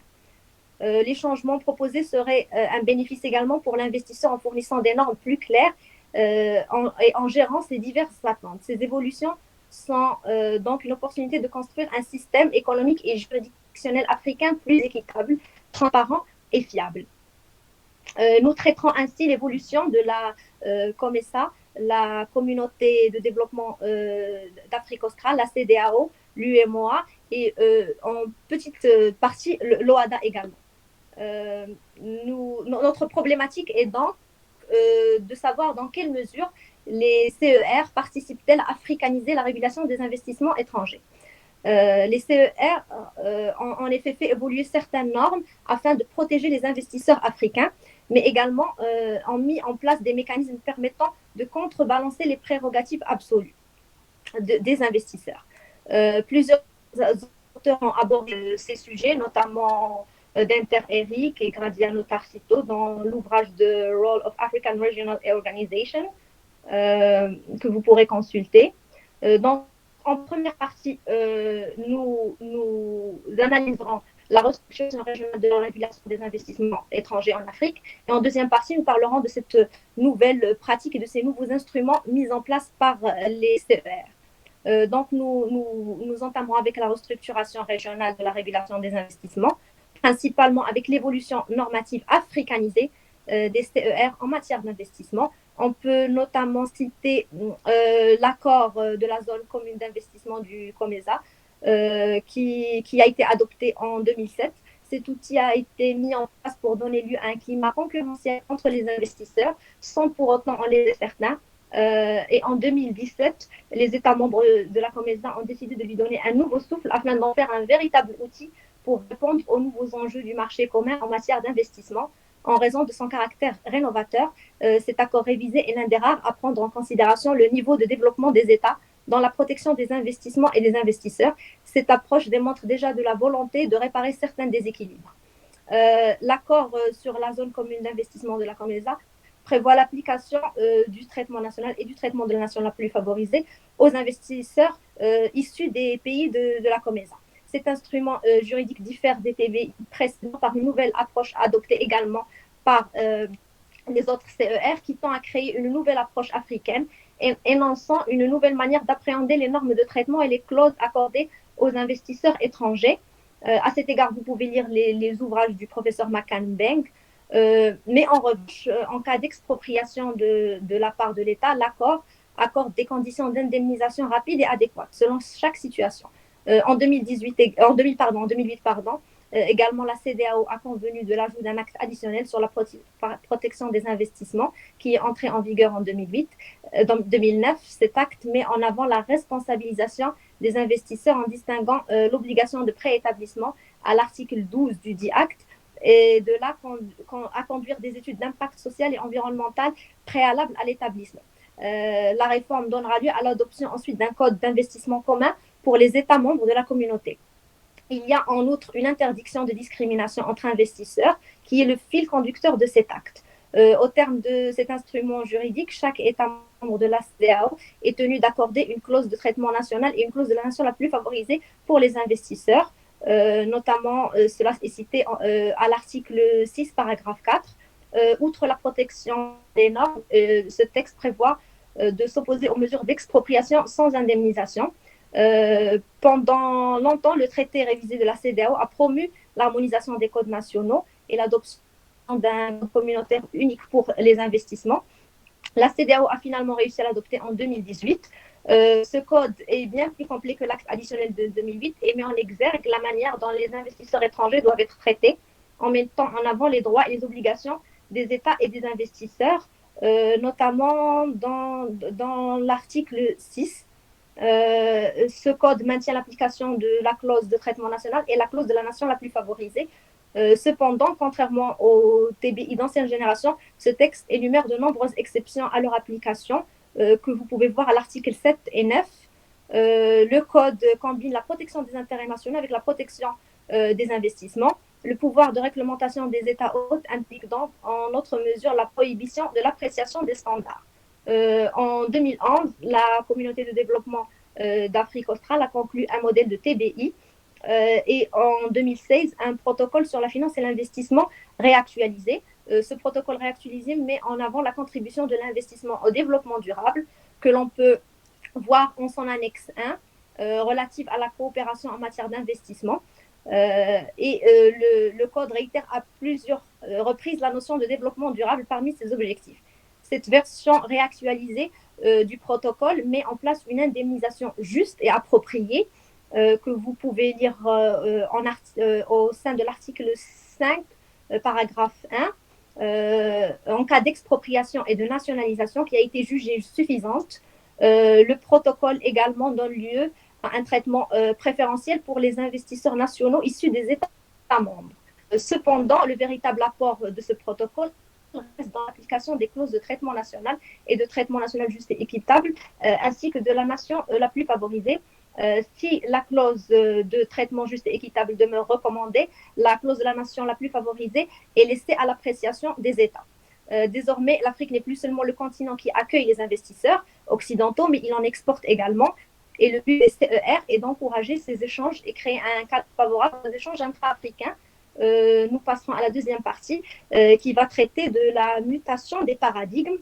Les changements proposés seraient un bénéfice également pour l'investisseur en fournissant des normes plus claires et en gérant ces diverses attentes. Ces évolutions sont donc une opportunité de construire un système économique et juridictionnel africain plus équitable, transparent et fiable. Nous traiterons ainsi l'évolution de la COMESA, la Communauté de développement d'Afrique australe, la CEDEAO, l'UEMOA et en petite partie l'OADA également. Notre problématique est donc de savoir dans quelle mesure les CER participent-elles à africaniser la régulation des investissements étrangers. Les CER ont en effet fait évoluer certaines normes afin de protéger les investisseurs africains, mais également ont mis en place des mécanismes permettant de contrebalancer les prérogatives absolues des investisseurs. Plusieurs auteurs ont abordé ces sujets, notamment Denter Eric et Graziano Tarsito dans l'ouvrage The Role of African Regional Organization que vous pourrez consulter. Donc, en première partie, nous analyserons la restructuration régionale de la régulation des investissements étrangers en Afrique. Et en deuxième partie, nous parlerons de cette nouvelle pratique et de ces nouveaux instruments mis en place par les CER. Donc, nous entamerons avec la restructuration régionale de la régulation des investissements, principalement avec l'évolution normative africanisée des CER en matière d'investissement. On peut notamment citer l'accord de la zone commune d'investissement du COMESA qui a été adopté en 2007. Cet outil a été mis en place pour donner lieu à un climat concurrentiel entre les investisseurs sans pour autant en laisser certains. Et en 2017, les États membres de la COMESA ont décidé de lui donner un nouveau souffle afin d'en faire un véritable outil pour répondre aux nouveaux enjeux du marché commun en matière d'investissement. En raison de son caractère rénovateur, cet accord révisé est l'un des rares à prendre en considération le niveau de développement des États dans la protection des investissements et des investisseurs. Cette approche démontre déjà de la volonté de réparer certains déséquilibres. L'accord sur la zone commune d'investissement de la COMESA prévoit l'application du traitement national et du traitement de la nation la plus favorisée aux investisseurs issus des pays de la COMESA. Cet instrument juridique diffère des TVI précédents par une nouvelle approche adoptée également par les autres CER qui tend à créer une nouvelle approche africaine énonçant une nouvelle manière d'appréhender les normes de traitement et les clauses accordées aux investisseurs étrangers. À cet égard, vous pouvez lire les ouvrages du professeur Makan Beng. Mais en revanche, en cas d'expropriation de la part de l'État, l'accord accorde des conditions d'indemnisation rapides et adéquates selon chaque situation. En 2008, Également, la CEDEAO a convenu de l'ajout d'un acte additionnel sur la protection des investissements qui est entré en vigueur en 2009. Cet acte met en avant la responsabilisation des investisseurs en distinguant l'obligation de préétablissement à l'article 12 du dit acte et de là à conduire des études d'impact social et environnemental préalables à l'établissement. La réforme donnera lieu à l'adoption ensuite d'un code d'investissement commun pour les États membres de la communauté. Il y a en outre une interdiction de discrimination entre investisseurs qui est le fil conducteur de cet acte. Au terme de cet instrument juridique, chaque État membre de la CEDEAO est tenu d'accorder une clause de traitement national et une clause de la nation la plus favorisée pour les investisseurs. Notamment, cela est cité à l'article 6, paragraphe 4. Outre la protection des normes, ce texte prévoit de s'opposer aux mesures d'expropriation sans indemnisation. Pendant longtemps, le traité révisé de la CEDEAO a promu l'harmonisation des codes nationaux et l'adoption d'un code communautaire unique pour les investissements. La CEDEAO a finalement réussi à l'adopter en 2018. Ce code est bien plus complet que l'acte additionnel de 2008 et met en exergue la manière dont les investisseurs étrangers doivent être traités en mettant en avant les droits et les obligations des États et des investisseurs, notamment dans l'article 6. Ce code maintient l'application de la clause de traitement national et la clause de la nation la plus favorisée. Cependant, contrairement au TBI d'ancienne génération, ce texte énumère de nombreuses exceptions à leur application que vous pouvez voir à l'article 7 et 9. Le code combine la protection des intérêts nationaux avec la protection des investissements. Le pouvoir de réglementation des États hôtes implique donc en autre mesure la prohibition de l'appréciation des standards. En 2011, la communauté de développement d'Afrique australe a conclu un modèle de TBI et en 2016, un protocole sur la finance et l'investissement réactualisé. Ce protocole réactualisé met en avant la contribution de l'investissement au développement durable que l'on peut voir en son annexe 1 relative à la coopération en matière d'investissement. Le code réitère à plusieurs reprises la notion de développement durable parmi ses objectifs. Cette version réactualisée du protocole met en place une indemnisation juste et appropriée que vous pouvez lire au sein de l'article 5, paragraphe 1, en cas d'expropriation et de nationalisation qui a été jugée suffisante. Le protocole également donne lieu à un traitement préférentiel pour les investisseurs nationaux issus des États membres. Cependant, le véritable apport de ce protocole reste dans l'application des clauses de traitement national et de traitement national juste et équitable, ainsi que de la nation la plus favorisée. Si la clause de traitement juste et équitable demeure recommandée, la clause de la nation la plus favorisée est laissée à l'appréciation des États. Désormais, l'Afrique n'est plus seulement le continent qui accueille les investisseurs occidentaux, mais il en exporte également. Et le but des CER est d'encourager ces échanges et créer un cadre favorable aux échanges intra-africains. Nous passerons à la deuxième partie qui va traiter de la mutation des paradigmes.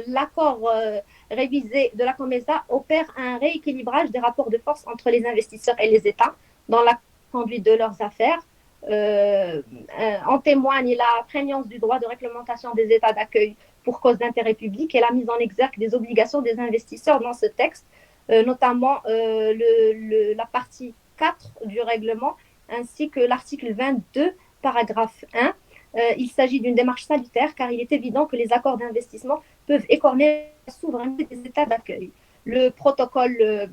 L'accord révisé de la COMESA opère un rééquilibrage des rapports de force entre les investisseurs et les États dans la conduite de leurs affaires. En témoigne la prégnance du droit de réglementation des États d'accueil pour cause d'intérêt public et la mise en exergue des obligations des investisseurs dans ce texte, notamment la partie 4 du règlement ainsi que l'article 22, paragraphe 1. Il s'agit d'une démarche salutaire car il est évident que les accords d'investissement peuvent écorner la souveraineté des États d'accueil. Le protocole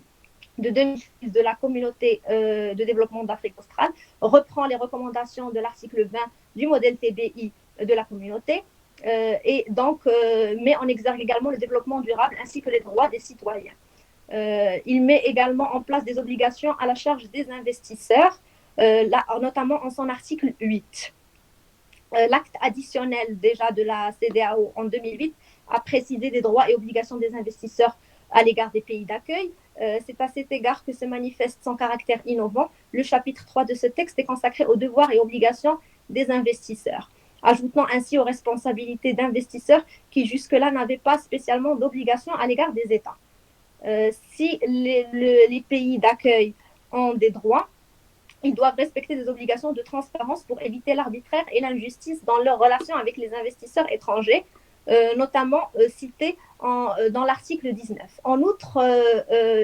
de 2006 de la communauté de développement d'Afrique australe reprend les recommandations de l'article 20 du modèle TBI de la communauté et donc met en exergue également le développement durable ainsi que les droits des citoyens. Il met également en place des obligations à la charge des investisseurs, notamment en son article 8. L'acte additionnel déjà de la CEDEAO en 2008 a précisé des droits et obligations des investisseurs à l'égard des pays d'accueil. C'est à cet égard que se manifeste son caractère innovant. Le chapitre 3 de ce texte est consacré aux devoirs et obligations des investisseurs, ajoutant ainsi aux responsabilités d'investisseurs qui jusque-là n'avaient pas spécialement d'obligations à l'égard des États. Si les pays d'accueil ont des droits, ils doivent respecter des obligations de transparence pour éviter l'arbitraire et l'injustice dans leurs relations avec les investisseurs étrangers, notamment cités dans l'article 19. En outre,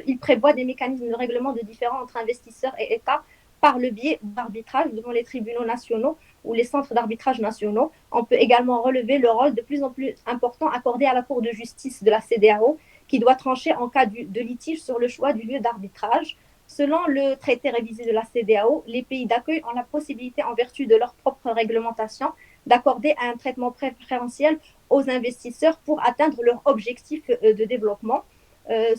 il prévoit des mécanismes de règlement de différends entre investisseurs et États par le biais d'arbitrage devant les tribunaux nationaux ou les centres d'arbitrage nationaux. On peut également relever le rôle de plus en plus important accordé à la Cour de justice de la CEDEAO, qui doit trancher en cas de litige sur le choix du lieu d'arbitrage. Selon le traité révisé de la CEDEAO, les pays d'accueil ont la possibilité, en vertu de leur propre réglementation, d'accorder un traitement préférentiel aux investisseurs pour atteindre leur objectif de développement.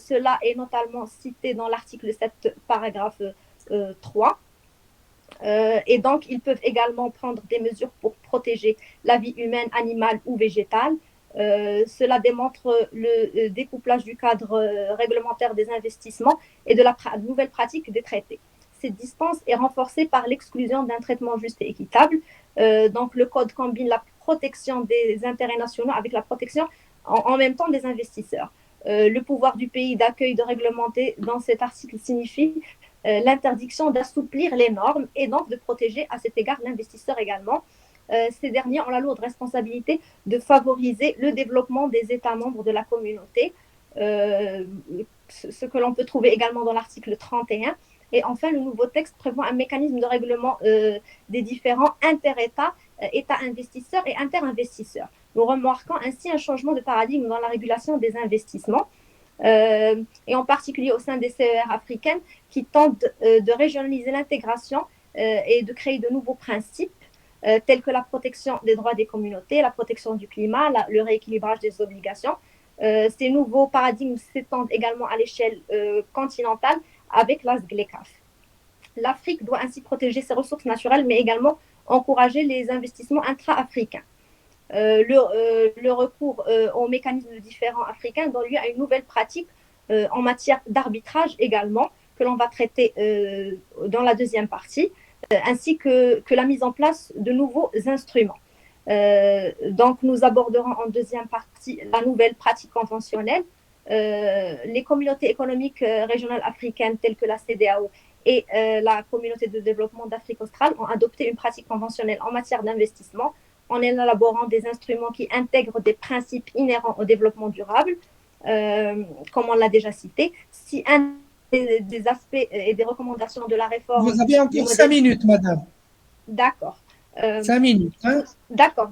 Cela est notamment cité dans l'article 7, paragraphe 3. Et donc, ils peuvent également prendre des mesures pour protéger la vie humaine, animale ou végétale. Cela démontre le découplage du cadre réglementaire des investissements et de la nouvelle pratique des traités. Cette distance est renforcée par l'exclusion d'un traitement juste et équitable. Donc, le Code combine la protection des intérêts nationaux avec la protection en même temps des investisseurs. Le pouvoir du pays d'accueil de réglementer dans cet article signifie l'interdiction d'assouplir les normes et donc de protéger à cet égard l'investisseur également. Ces derniers ont la lourde responsabilité de favoriser le développement des États membres de la communauté, ce que l'on peut trouver également dans l'article 31. Et enfin, le nouveau texte prévoit un mécanisme de règlement des différents inter-États, États investisseurs et inter-investisseurs. Nous remarquons ainsi un changement de paradigme dans la régulation des investissements, et en particulier au sein des CER africaines qui tentent de régionaliser l'intégration et de créer de nouveaux principes tels que la protection des droits des communautés, la protection du climat, le rééquilibrage des obligations. Ces nouveaux paradigmes s'étendent également à l'échelle continentale avec la SGLECAF. L'Afrique doit ainsi protéger ses ressources naturelles, mais également encourager les investissements intra-africains. Le recours aux mécanismes différents africains donne lieu à une nouvelle pratique en matière d'arbitrage également, que l'on va traiter dans la deuxième partie, ainsi que la mise en place de nouveaux instruments. Donc, nous aborderons en deuxième partie la nouvelle pratique conventionnelle. Les communautés économiques régionales africaines telles que la CEDEAO et la communauté de développement d'Afrique australe ont adopté une pratique conventionnelle en matière d'investissement en élaborant des instruments qui intègrent des principes inhérents au développement durable, comme on l'a déjà cité. Si un des aspects et des recommandations de la réforme... Vous avez encore 5 minutes, madame. D'accord. 5 minutes. Hein? D'accord.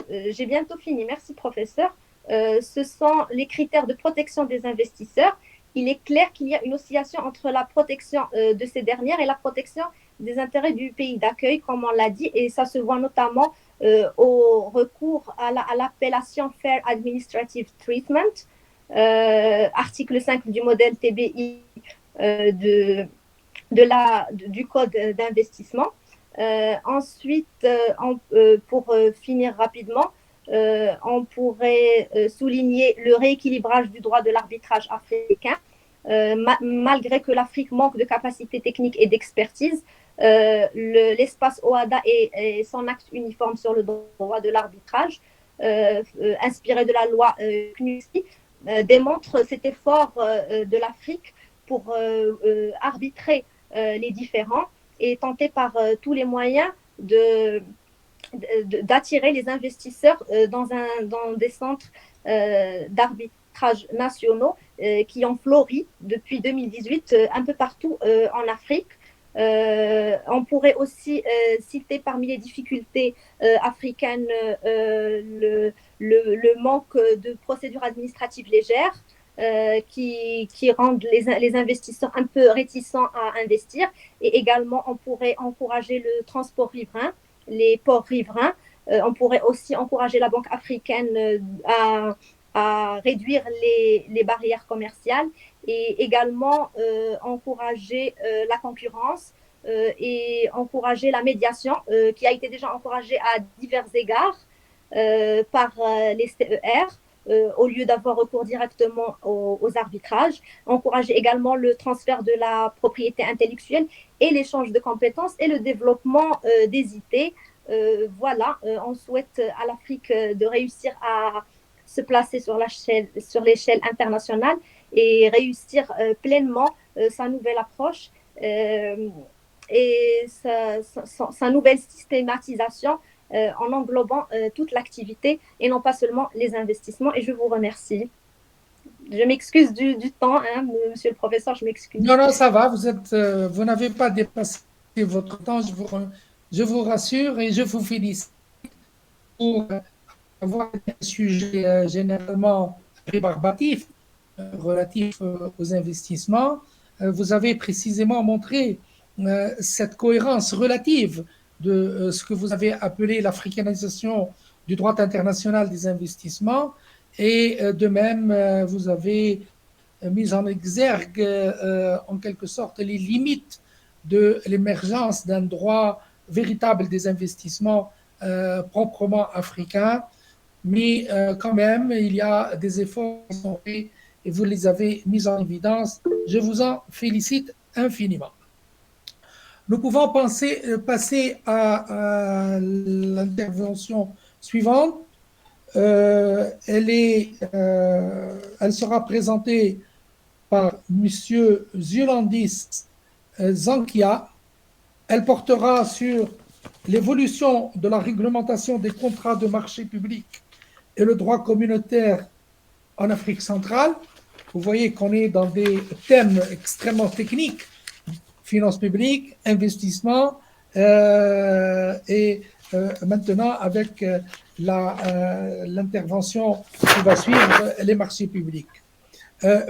J'ai bientôt fini. Merci, professeur. Ce sont les critères de protection des investisseurs. Il est clair qu'il y a une oscillation entre la protection de ces dernières et la protection des intérêts du pays d'accueil, comme on l'a dit, et ça se voit notamment au recours à l'appellation Fair Administrative Treatment, article 5 du modèle TBI du Code d'investissement. Ensuite, pour finir rapidement, on pourrait souligner le rééquilibrage du droit de l'arbitrage africain. Malgré que l'Afrique manque de capacité technique et d'expertise, l'espace OHADA et son acte uniforme sur le droit de l'arbitrage, inspiré de la loi CNUSI, démontre cet effort de l'Afrique pour arbitrer les différends et tenter par tous les moyens d'attirer les investisseurs dans des centres d'arbitrage nationaux qui ont fleuri depuis 2018 un peu partout en Afrique. On pourrait aussi citer parmi les difficultés africaines le manque de procédures administratives légères qui rendent les investisseurs un peu réticents à investir. Et également, on pourrait encourager le transport riverain, les ports riverains. On pourrait aussi encourager la Banque africaine à réduire les barrières commerciales et également encourager la concurrence et encourager la médiation qui a été déjà encouragée à divers égards par les CER au lieu d'avoir recours directement aux arbitrages. Encourager également le transfert de la propriété intellectuelle et l'échange de compétences et le développement des IT. Voilà, on souhaite à l'Afrique de réussir à se placer sur l'échelle internationale et réussir pleinement sa nouvelle approche et sa nouvelle systématisation en englobant toute l'activité et non pas seulement les investissements. Et je vous remercie. Je m'excuse du temps, hein, monsieur le professeur, je m'excuse. Non, ça va, vous n'avez pas dépassé votre temps. Je vous rassure et je vous félicite pour avoir un sujet généralement rébarbatif relatif aux investissements. Vous avez précisément montré cette cohérence relative de ce que vous avez appelé l'africanisation du droit international des investissements. Et de même, vous avez mis en exergue, en quelque sorte, les limites de l'émergence d'un droit véritable des investissements proprement africain. Mais quand même, il y a des efforts qui sont faits et vous les avez mis en évidence. Je vous en félicite infiniment. Nous pouvons passer à l'intervention suivante. Elle sera présentée par M. Zulandis Zankia. Elle portera sur l'évolution de la réglementation des contrats de marché public et le droit communautaire en Afrique centrale. Vous voyez qu'on est dans des thèmes extrêmement techniques, finances publiques, investissement, et maintenant avec l'intervention qui va suivre, les marchés publics.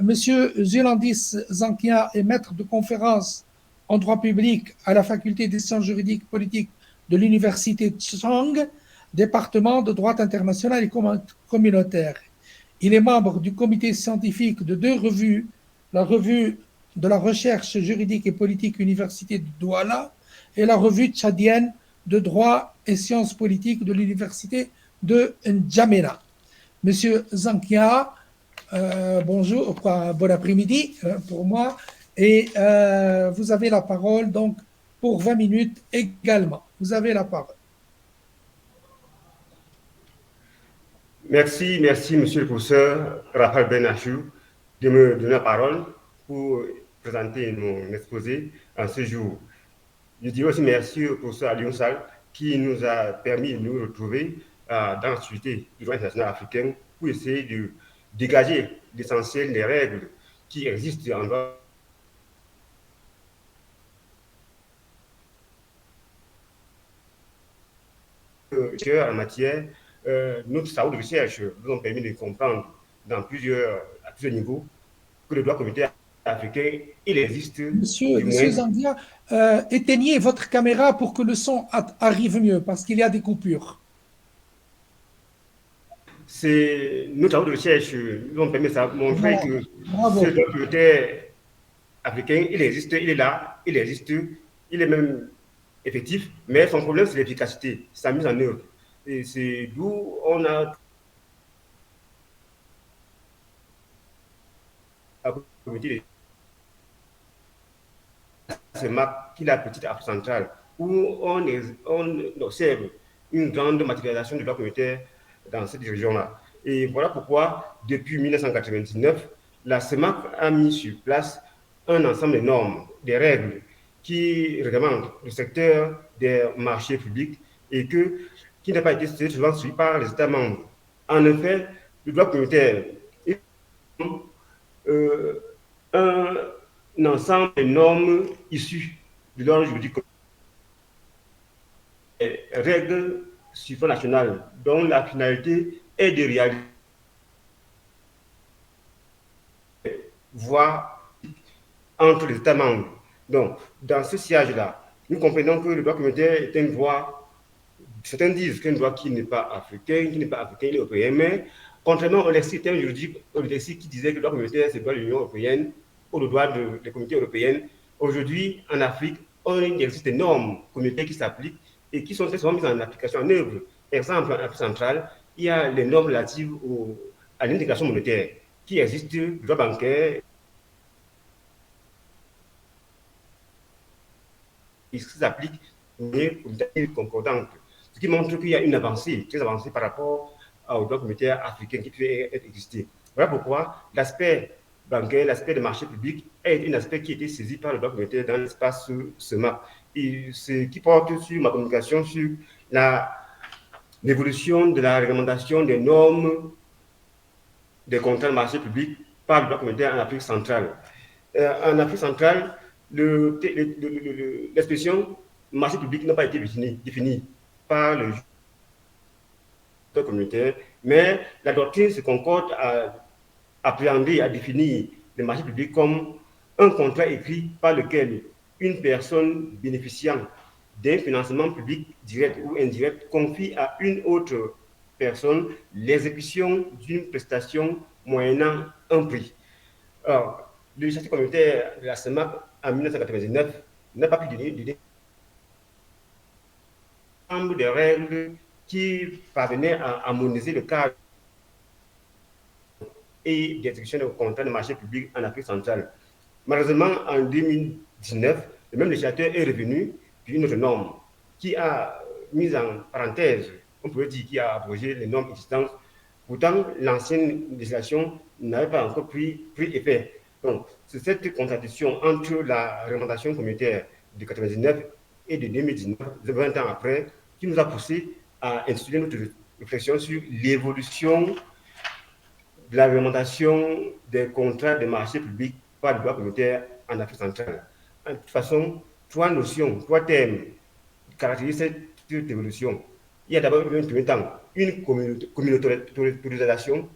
Monsieur Zulandis Zankia est maître de conférence en droit public à la faculté des sciences juridiques politiques de l'université Tshang, département de droit international et communautaire. Il est membre du comité scientifique de 2 revues, la revue de la recherche juridique et politique Université de Douala et la revue tchadienne de droit et sciences politiques de l'Université de N'Djamena. Monsieur Zankia, bonjour, bon après-midi pour moi, et vous avez la parole donc pour 20 minutes également. Vous avez la parole. Merci, monsieur le professeur Raphaël Benachou de me donner la parole pour présenter mon exposé en ce jour. Je dis aussi merci au professeur Aliou Sall qui nous a permis de nous retrouver dans la société du droit international africain pour essayer de dégager l'essentiel des règles qui existent en droit en matière. Notre travaux de recherche nous ont permis de comprendre à plusieurs niveaux que le droit communautaire africain, il existe. Monsieur Zankia, éteignez votre caméra pour que le son arrive mieux, parce qu'il y a des coupures. Nos travaux de recherche nous ont permis de montrer que ce droit communautaire africain, il existe, il est là, il existe, il est même effectif, mais son problème, c'est l'efficacité, sa mise en œuvre. Et c'est d'où on a ce map qui est la petite Afrique centrale, où on observe une grande matérialisation du droit communautaire dans cette région-là. Et voilà pourquoi, depuis 1999, la CEMAC a mis sur place un ensemble de normes, des règles qui réglementent le secteur des marchés publics et qui n'a pas été souvent suivi par les États membres. En effet, le droit communautaire est un ensemble de normes issues de l'ordre juridique, règles supranationales dont la finalité est de réaliser voie entre les États membres. Donc, dans ce siège-là, nous comprenons que le droit communautaire est un droit. Certains disent qu'un droit qui n'est pas africain, il est européen, mais contrairement au lexique juridique, au lexique qui disait que le droit communautaire, c'est le droit de l'Union européenne ou le droit des communautés européennes, aujourd'hui, en Afrique, il existe des normes communautaires qui s'appliquent et qui sont très souvent mises en application, en œuvre. Exemple, en Afrique centrale, il y a les normes relatives à l'intégration monétaire qui existent, le droit bancaire, qui s'appliquent, mais concordantes. Ce qui montre qu'il y a une avancée, très avancée par rapport au droit communautaire africain qui peut exister. Voilà pourquoi l'aspect bancaire, l'aspect des marchés publics est un aspect qui a été saisi par le droit communautaire dans l'espace SEMA. Et ce qui porte sur ma communication sur l'évolution de la réglementation des normes des contrats de marché public par le droit communautaire en Afrique centrale. En Afrique centrale, l'expression marché public n'a pas été définie par le communautaire, mais la doctrine se concorde à appréhender, à définir le marché public comme un contrat écrit par lequel une personne bénéficiant d'un financement public direct ou indirect confie à une autre personne l'exécution d'une prestation moyennant un prix. Alors, le législateur communautaire de la CEMAC en 1999 n'a pas pu donner des règles qui parvenaient à harmoniser le cadre et d'exécution de contrats de marché public en Afrique centrale. Malheureusement, en 2019, le même législateur est revenu d'une autre norme qui a mis en parenthèse, on pourrait dire, qui a abrogé les normes existantes. Pourtant, l'ancienne législation n'avait pas encore pris effet. Donc, c'est cette contradiction entre la réglementation communautaire de 1999 et de 2019, 20 ans après, qui nous a poussé à instituer notre réflexion sur l'évolution de la réglementation des contrats de marché public par le droit communautaire en Afrique centrale. De toute façon, trois notions, trois thèmes caractérisent cette évolution. Il y a d'abord, dans un premier temps, une communautarisation,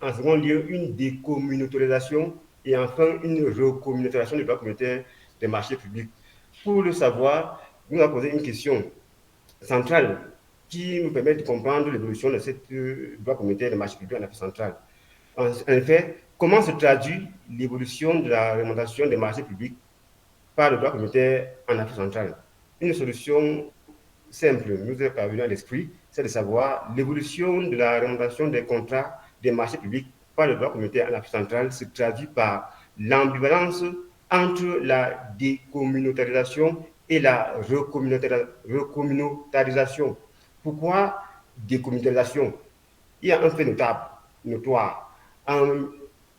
en second lieu, une décommunautarisation et enfin une recommunautarisation du droit communautaire des marchés publics. Pour le savoir, nous allons poser une question centrale qui nous permet de comprendre l'évolution de cette droit communautaire des marchés publics en Afrique centrale. En effet, comment se traduit l'évolution de la réglementation des marchés publics par le droit communautaire en Afrique centrale? Une solution simple nous est parvenue à l'esprit, c'est de savoir l'évolution de la réglementation des contrats des marchés publics par le droit communautaire en Afrique centrale se traduit par l'ambivalence entre la décommunautarisation et la recommunautarisation. Pourquoi décommunautarisation? Il y a un fait notoire. En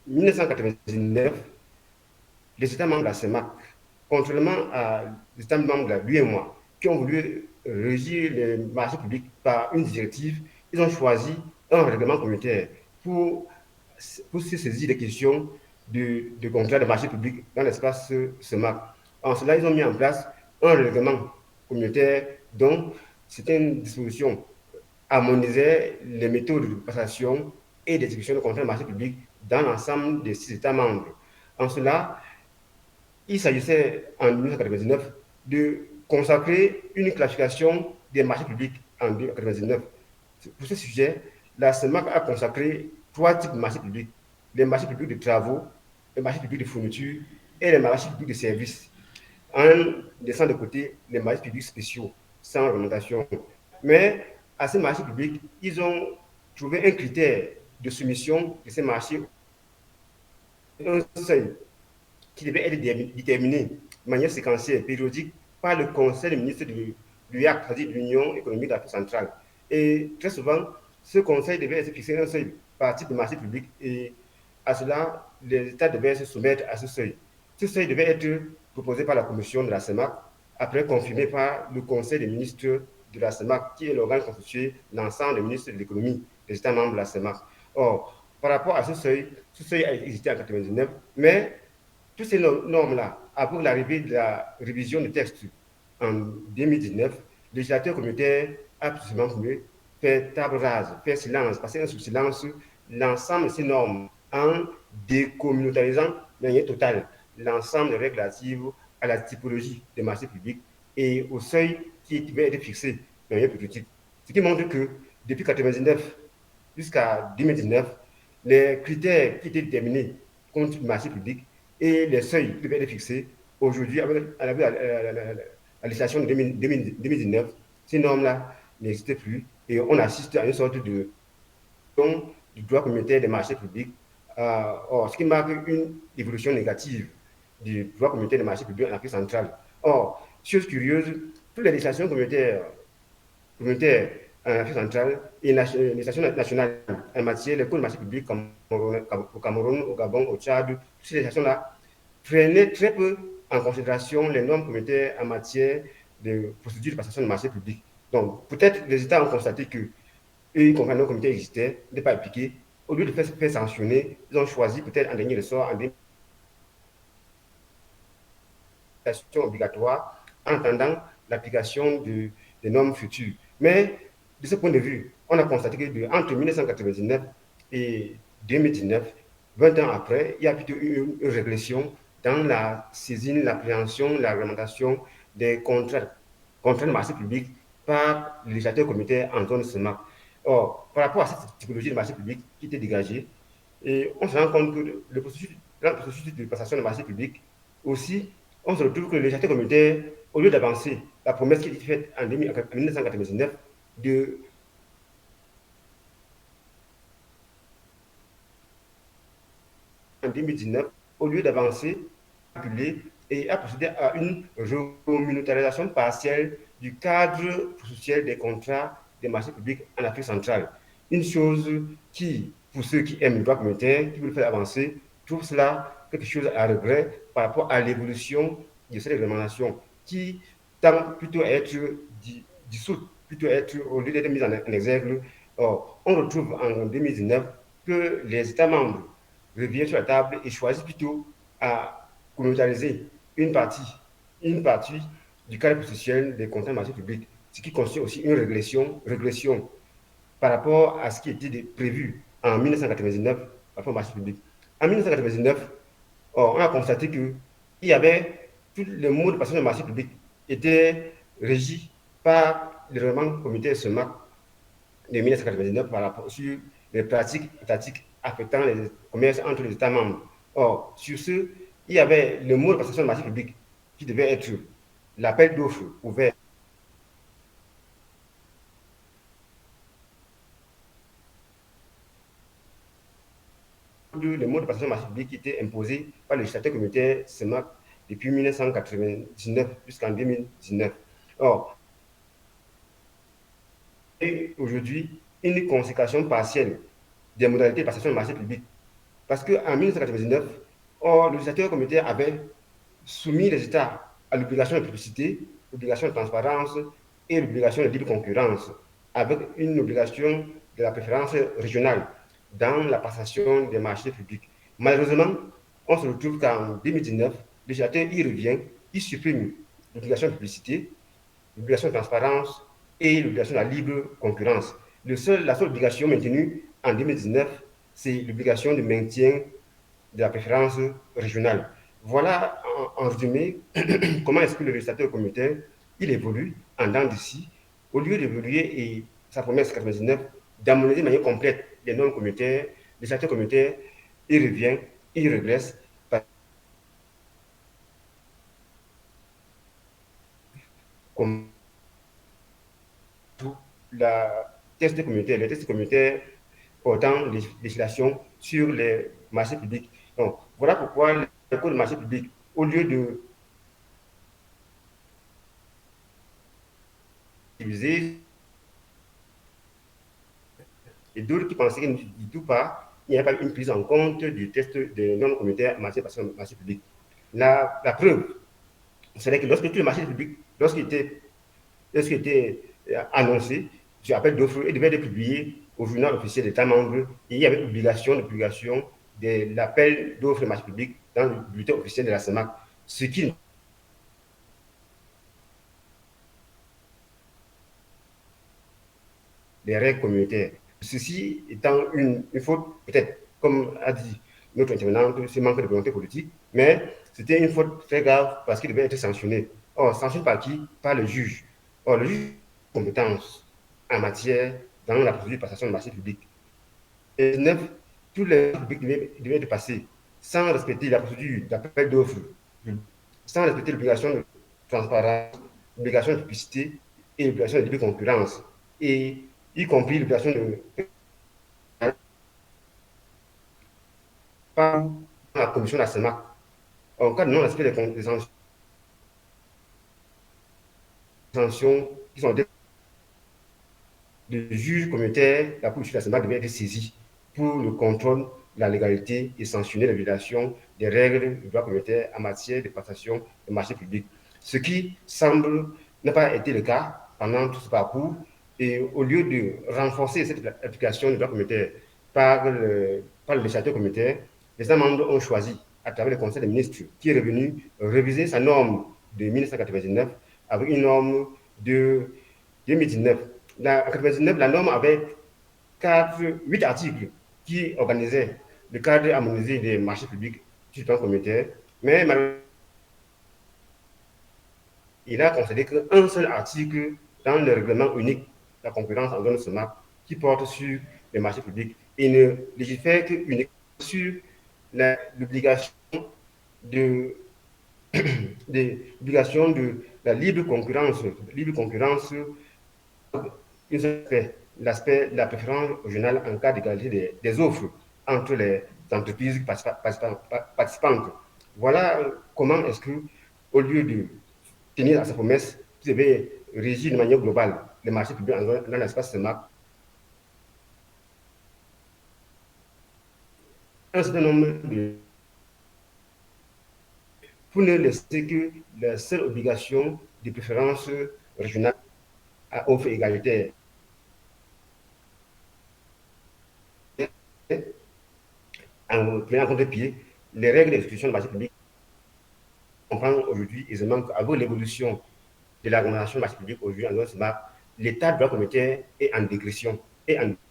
1999, les États membres de la CEMAC, contrairement aux États membres de l'UEMOA, qui ont voulu régir les marchés publics par une directive, ils ont choisi un règlement communautaire pour se saisir des questions de contrat de marché public dans l'espace CEMAC. En cela, ils ont mis en place un règlement communautaire dont certaines dispositions harmonisaient les méthodes de passation et d'exécution de contrats de marché public dans l'ensemble des 6 États membres. En cela, il s'agissait en 1999 de consacrer une classification des marchés publics en 1999. Pour ce sujet, la CEMAC a consacré 3 types de marchés publics: les marchés publics de travaux, les marchés publics de fourniture et les marchés publics de services, en laissant de côté les marchés publics spéciaux, sans réglementation. Mais à ces marchés publics, ils ont trouvé un critère de soumission de ces marchés, un seuil qui devait être déterminé de manière séquentielle, périodique, par le Conseil des ministres de l'UEAC, c'est-à-dire de l'Union économique d'Afrique centrale. Et très souvent, ce conseil devait être fixé un seuil par type de marché public et à cela, les États devaient se soumettre à ce seuil. Ce seuil devait être proposé par la commission de la CEMAC, après confirmé par le Conseil des ministres de la CEMAC, qui est l'organe constitué l'ensemble des ministres de l'économie des États membres de la CEMAC. Or, par rapport à ce seuil a existé en 1999, mais toutes ces normes-là, après l'arrivée de la révision du texte en 2019, le législateur communautaire a tout simplement voulu faire table rase, faire silence, passer sous silence l'ensemble de ces normes en décommunautarisant de manière totale l'ensemble des règles relatives à la typologie des marchés publics et au seuil qui devait être fixé de manière plus petite. Ce qui montre que depuis 1999 jusqu'à 2019, les critères qui étaient déterminés contre le marché public et les seuils qui devaient être fixés aujourd'hui, avec la législation de 2019, ces normes-là n'existaient plus et on assiste à une sorte de du droit communautaire des marchés publics, or, ce qui marque une évolution négative du droit communautaire des marchés publics en Afrique centrale. Or, chose curieuse, toutes les législations communautaires en Afrique centrale et les législations nationales en matière de marchés publics comme au Cameroun, au Gabon, au Tchad, toutes ces législations-là prenaient très peu en considération les normes communautaires en matière de procédure de passation de marchés publics. Donc, peut-être les États ont constaté que eux, quand un comité existait, n'est pas appliqué. Au lieu de faire sanctionner, ils ont choisi peut-être en dernier ressort, obligatoire en attendant l'application des normes futures. Mais de ce point de vue, on a constaté que entre 1999 et 2019, 20 ans après, il y a plutôt eu une régression dans la saisine, l'appréhension, la réglementation des contrats de marché public par le législateur communautaire en zone SEMAC. Or, par rapport à cette typologie de marché public qui était dégagée, et on se rend compte que le processus de passation de marché public aussi, on se retrouve que le législateur communautaire, au lieu d'avancer la promesse qui a été faite en 1999 de en 2019, au lieu d'avancer, et a procédé à une remonétarisation partielle du cadre social des contrats des marchés publics en Afrique centrale. Une chose qui, pour ceux qui aiment le droit communautaire, qui veulent faire avancer, trouve cela quelque chose à regret par rapport à l'évolution de cette réglementation qui tend plutôt à être dissoute, plutôt à être, au lieu d'être mise en exergue. Or, on retrouve en 2019 que les États membres reviennent sur la table et choisissent plutôt à communautariser une partie du cadre processuel des contrats de marché public, ce qui constitue aussi une régression par rapport à ce qui était prévu en 1999 par rapport au marché public. En 1999, on a constaté qu'il y avait tous les modes de passation de marché public étaient régis par le règlement communautaire SEMAC de 1999 par rapport sur les pratiques étatiques affectant les commerces entre les États membres. Or, sur ce, il y avait le mode de passation de marché public qui devait être l'appel d'offres ouvert. Le mode de passation de marché public qui était imposé par le législateur communautaire SEMAC depuis 1999 jusqu'en 2019. Or, et aujourd'hui, une consécration partielle des modalités de passation de marché public. Parce qu'en 1999, le législateur communautaire avait soumis les États à l'obligation de publicité, l'obligation de transparence et l'obligation de libre concurrence, avec une obligation de la préférence régionale dans la passation des marchés publics. Malheureusement, on se retrouve qu'en 2019, le législateur y revient, il supprime l'obligation de publicité, l'obligation de transparence et l'obligation de la libre concurrence. La seule obligation maintenue en 2019, c'est l'obligation de maintien de la préférence régionale. Voilà, en résumé, comment est-ce que le législateur communautaire, il évolue en dents d'ici, au lieu d'évoluer et sa promesse 99, d'harmoniser de manière complète les normes communautaires, le législateur communautaire, il revient, il régresse. Comme la test communautaire, les tests communautaires portant législation sur les marchés publics. Donc, voilà pourquoi le code de marché public, au lieu de utiliser, et d'autres qui pensaient qu'il du tout pas, il n'y a pas une prise en compte du test des normes communautaires en matière de marché public. La preuve, c'est que lorsque tout le marché public, lorsqu'il était annoncé, sur appel d'offres, il devait être publié au journal officiel d'État membre et il y avait l'obligation de publication de l'appel d'offres de marché public dans le bulletin officiel de la CEMAC, ce qui les règles communautaires. Ceci étant une faute, peut-être, comme a dit notre intervenante, c'est manque de volonté politique, mais c'était une faute très grave parce qu'il devait être sanctionné. Or, sanctionné par qui? Par le juge. Or, le juge a compétence en matière dans la procédure de passation de marché public. Et 9, tous les publics devaient être passés sans respecter la procédure d'appel d'offres, sans respecter l'obligation de transparence, l'obligation de publicité et l'obligation de libre concurrence, et y compris l'obligation de par la commission de la CEMAC. En cas de non-respect des sanctions qui sont le juge communautaire, la Cour de la CEMAC devait être saisie pour le contrôle de la légalité et sanctionner la violation des règles du droit communautaire en matière de passation de marché public. Ce qui semble n'a pas été le cas pendant tout ce parcours. Et au lieu de renforcer cette application du droit communautaire par le législateur communautaire, les États membres ont choisi, à travers le Conseil des ministres, qui est revenu réviser sa norme de 1999 avec une norme de 2019. En 1999, la norme avait 8 articles qui organisaient le cadre harmonisé des marchés publics sur le plan communautaire, mais malheureusement, il a concédé qu'un seul article dans le règlement unique de la concurrence en zone SEMAC qui porte sur les marchés publics et ne légifère qu'uniquement sur l'obligation de, la libre concurrence, l'aspect de la préférence régionale en cas d'égalité des offres entre les entreprises participantes. Voilà comment est-ce que, au lieu de tenir à sa promesse, vous devez régir de manière globale les marchés publics dans l'espace SEMAC. Un certain nombre de... pour ne laisser que la seule obligation de préférence régionale à offre égalitaire. En prenant en contre-pied les règles d'exécution de marché public, on comprend aujourd'hui aisément qu'avec l'évolution de l'organisation du marché public aujourd'hui en zone SEMAC, l'état de droit communautaire est en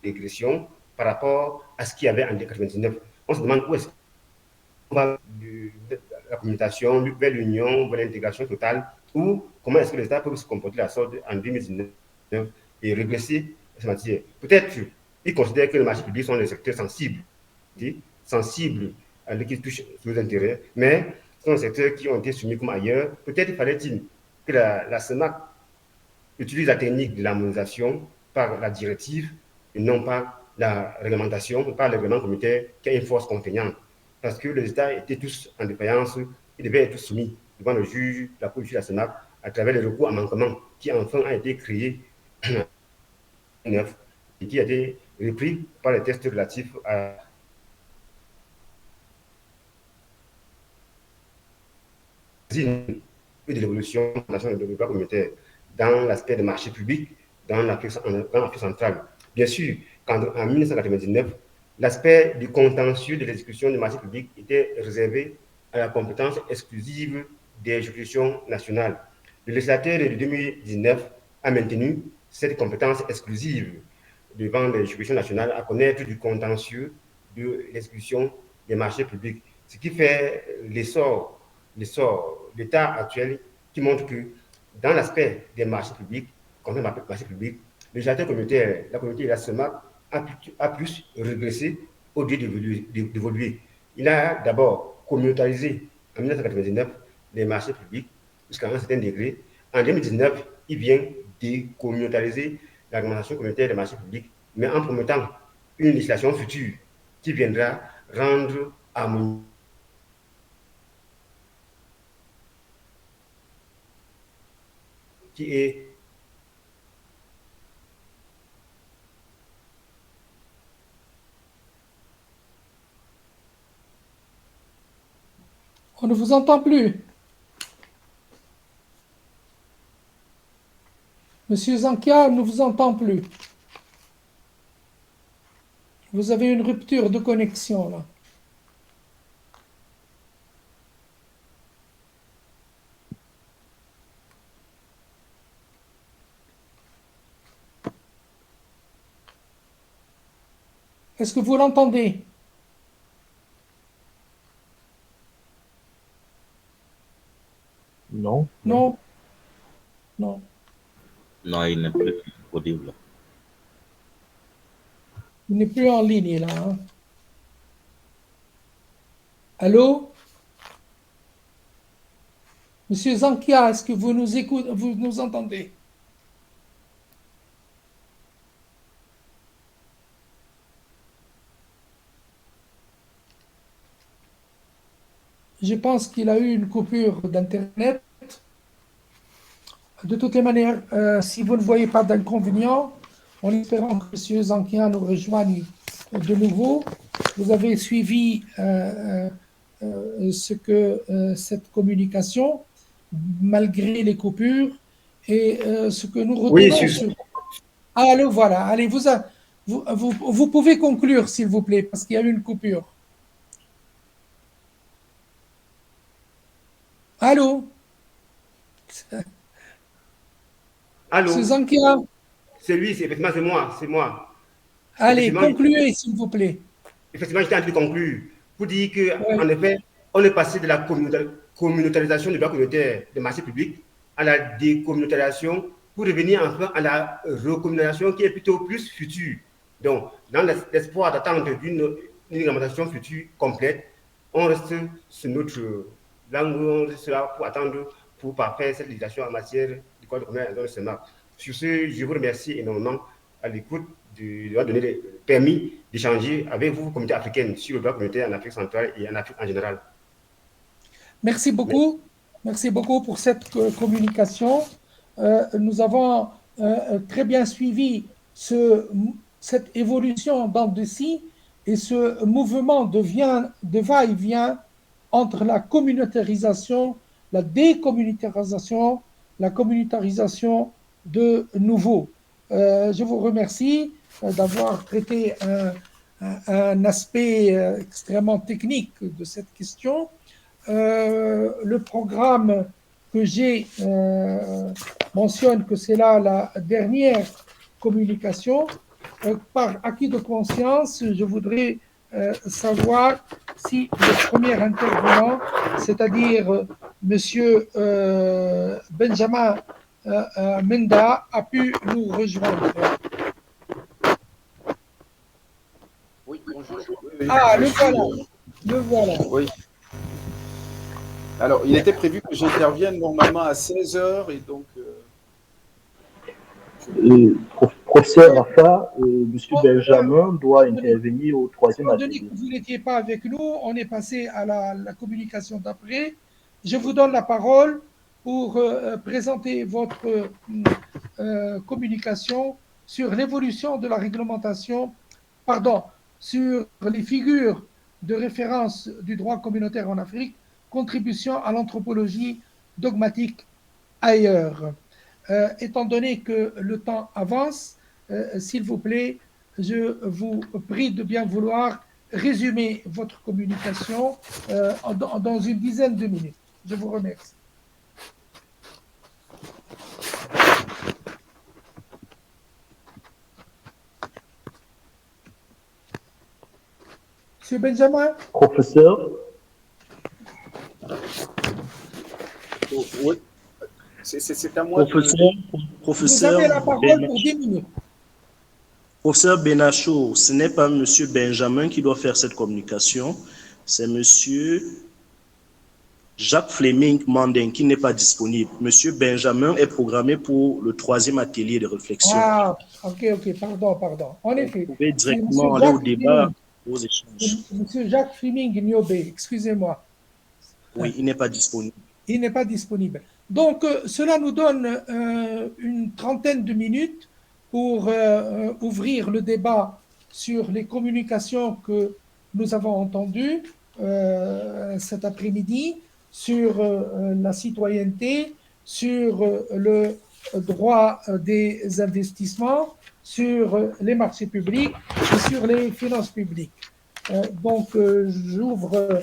dégression par rapport à ce qu'il y avait en 1999. On se demande où est-ce qu'on va de la communication vers l'union, vers l'intégration totale, ou comment est-ce que les États peuvent se comporter la sorte en 2019 et régresser cette matière. Peut-être qu'ils considèrent que les marchés publics sont des secteurs sensibles à ce qui touche aux intérêts, mais ce sont des secteurs qui ont été soumis comme ailleurs. Peut-être fallait-il que la SEMAC utilise la technique de l'harmonisation par la directive et non pas la réglementation, par le règlement communautaire qui a une force contraignante. Parce que les États étaient tous en défaillance, ils devaient être soumis devant le juge, la Cour de justice de la SEMAC, à travers le recours à manquement qui enfin a été créé et qui a été repris par les tests relatifs à et de l'évolution de droit communautaire dans l'aspect des marchés publics dans l'Afrique centrale. Bien sûr, quand en 1999, l'aspect du contentieux de l'exécution du marché public était réservé à la compétence exclusive des juridictions nationales. Le législateur de 2019 a maintenu cette compétence exclusive devant les juridictions nationales à connaître du contentieux de l'exécution des marchés publics, ce qui fait l'essor l'état actuel qui montre que dans l'aspect des marchés publics, quand on appelle marché public, le législateur communautaire, la communauté de la SEMAC a plus régressé au lieu d'évoluer. Il a d'abord communautarisé en 1999 les marchés publics jusqu'à un certain degré. En 2019, il vient décommunautariser l'organisation communautaire des marchés publics, mais en promettant une législation future qui viendra rendre harmonieux qui est On ne vous entend plus. Monsieur Zankia, on ne vous entend plus. Vous avez une rupture de connexion là. Est-ce que vous l'entendez? Non. Non. Non. Non, il n'est plus disponible. Il n'est plus en ligne là. Hein. Allô? Monsieur Zankia, est-ce que vous nous écoutez, vous nous entendez? Je pense qu'il a eu une coupure d'Internet. De toutes les manières, si vous ne voyez pas d'inconvénient, en espérant que M. Zankia nous rejoigne de nouveau, vous avez suivi cette communication, malgré les coupures, et ce que nous retrouvons... Oui, sur... Allô, voilà. Allez, vous pouvez conclure, s'il vous plaît, parce qu'il y a eu une coupure. Allô? Allô? M. Zankia, C'est lui, effectivement, c'est moi. allez, Effectivement, concluez, s'il vous plaît. effectivement, j'étais en train de conclure pour dire Ouais. qu'en effet, on est passé de la communautarisation du droit communautaire des marchés publics à la décommunautarisation pour revenir enfin à la recommunautarisation qui est plutôt plus future. Donc, dans l'espoir d'attendre d'une réglementation future complète, on reste sur notre langue, on reste là pour attendre, pour parfaire cette législation en matière de code de commerce et de CEMAC. Sur ce, je vous remercie énormément à l'écoute de donner le permis d'échanger avec vous, communauté africaine, sur le droit communautaire en Afrique centrale et en Afrique en général. Merci beaucoup. Merci beaucoup pour cette communication. Nous avons très bien suivi cette évolution dans d'ici et ce mouvement de va-et-vient entre la communautarisation, la décommunautarisation, la communautarisation de nouveau. Je vous remercie d'avoir traité un aspect extrêmement technique de cette question. Le programme que j'ai mentionne que c'est là la dernière communication. Par acquis de conscience, je voudrais savoir si le premier intervenant, c'est-à-dire Monsieur Benjamin Menda, a pu nous rejoindre. Oui, bonjour. Ah, le voilà. Le voilà. Oui. Alors, il était prévu que j'intervienne normalement à 16h et donc... Professeur Rafa, M. Benjamin doit intervenir au troisième Étant donné atelier. que vous n'étiez pas avec nous, on est passé à la communication d'après. Je vous donne la parole pour présenter votre communication sur l'évolution de la réglementation, sur les figures de référence du droit communautaire en Afrique, contribution à l'anthropologie dogmatique ailleurs. Étant donné que le temps avance, s'il vous plaît, je vous prie de bien vouloir résumer votre communication dans une dizaine de minutes. Je vous remercie. Monsieur Benjamin? Professeur? Oui. C'est à moi. Professeur, vous avez la parole pour 10 minutes. Professeur Benacho, ce n'est pas M. Benjamin qui doit faire cette communication, c'est M. Jacques Fleming Mandin qui n'est pas disponible. M. Benjamin est programmé pour le troisième atelier de réflexion. Ah, ok, pardon. En effet. Vous pouvez directement aller au débat, aux échanges. M. Jacques Fleming Niobe, excusez-moi. Oui, il n'est pas disponible. Il n'est pas disponible. Donc, cela nous donne une trentaine de minutes pour ouvrir le débat sur les communications que nous avons entendues cet après-midi, sur la citoyenneté, sur le droit des investissements, sur les marchés publics et sur les finances publiques. Donc, j'ouvre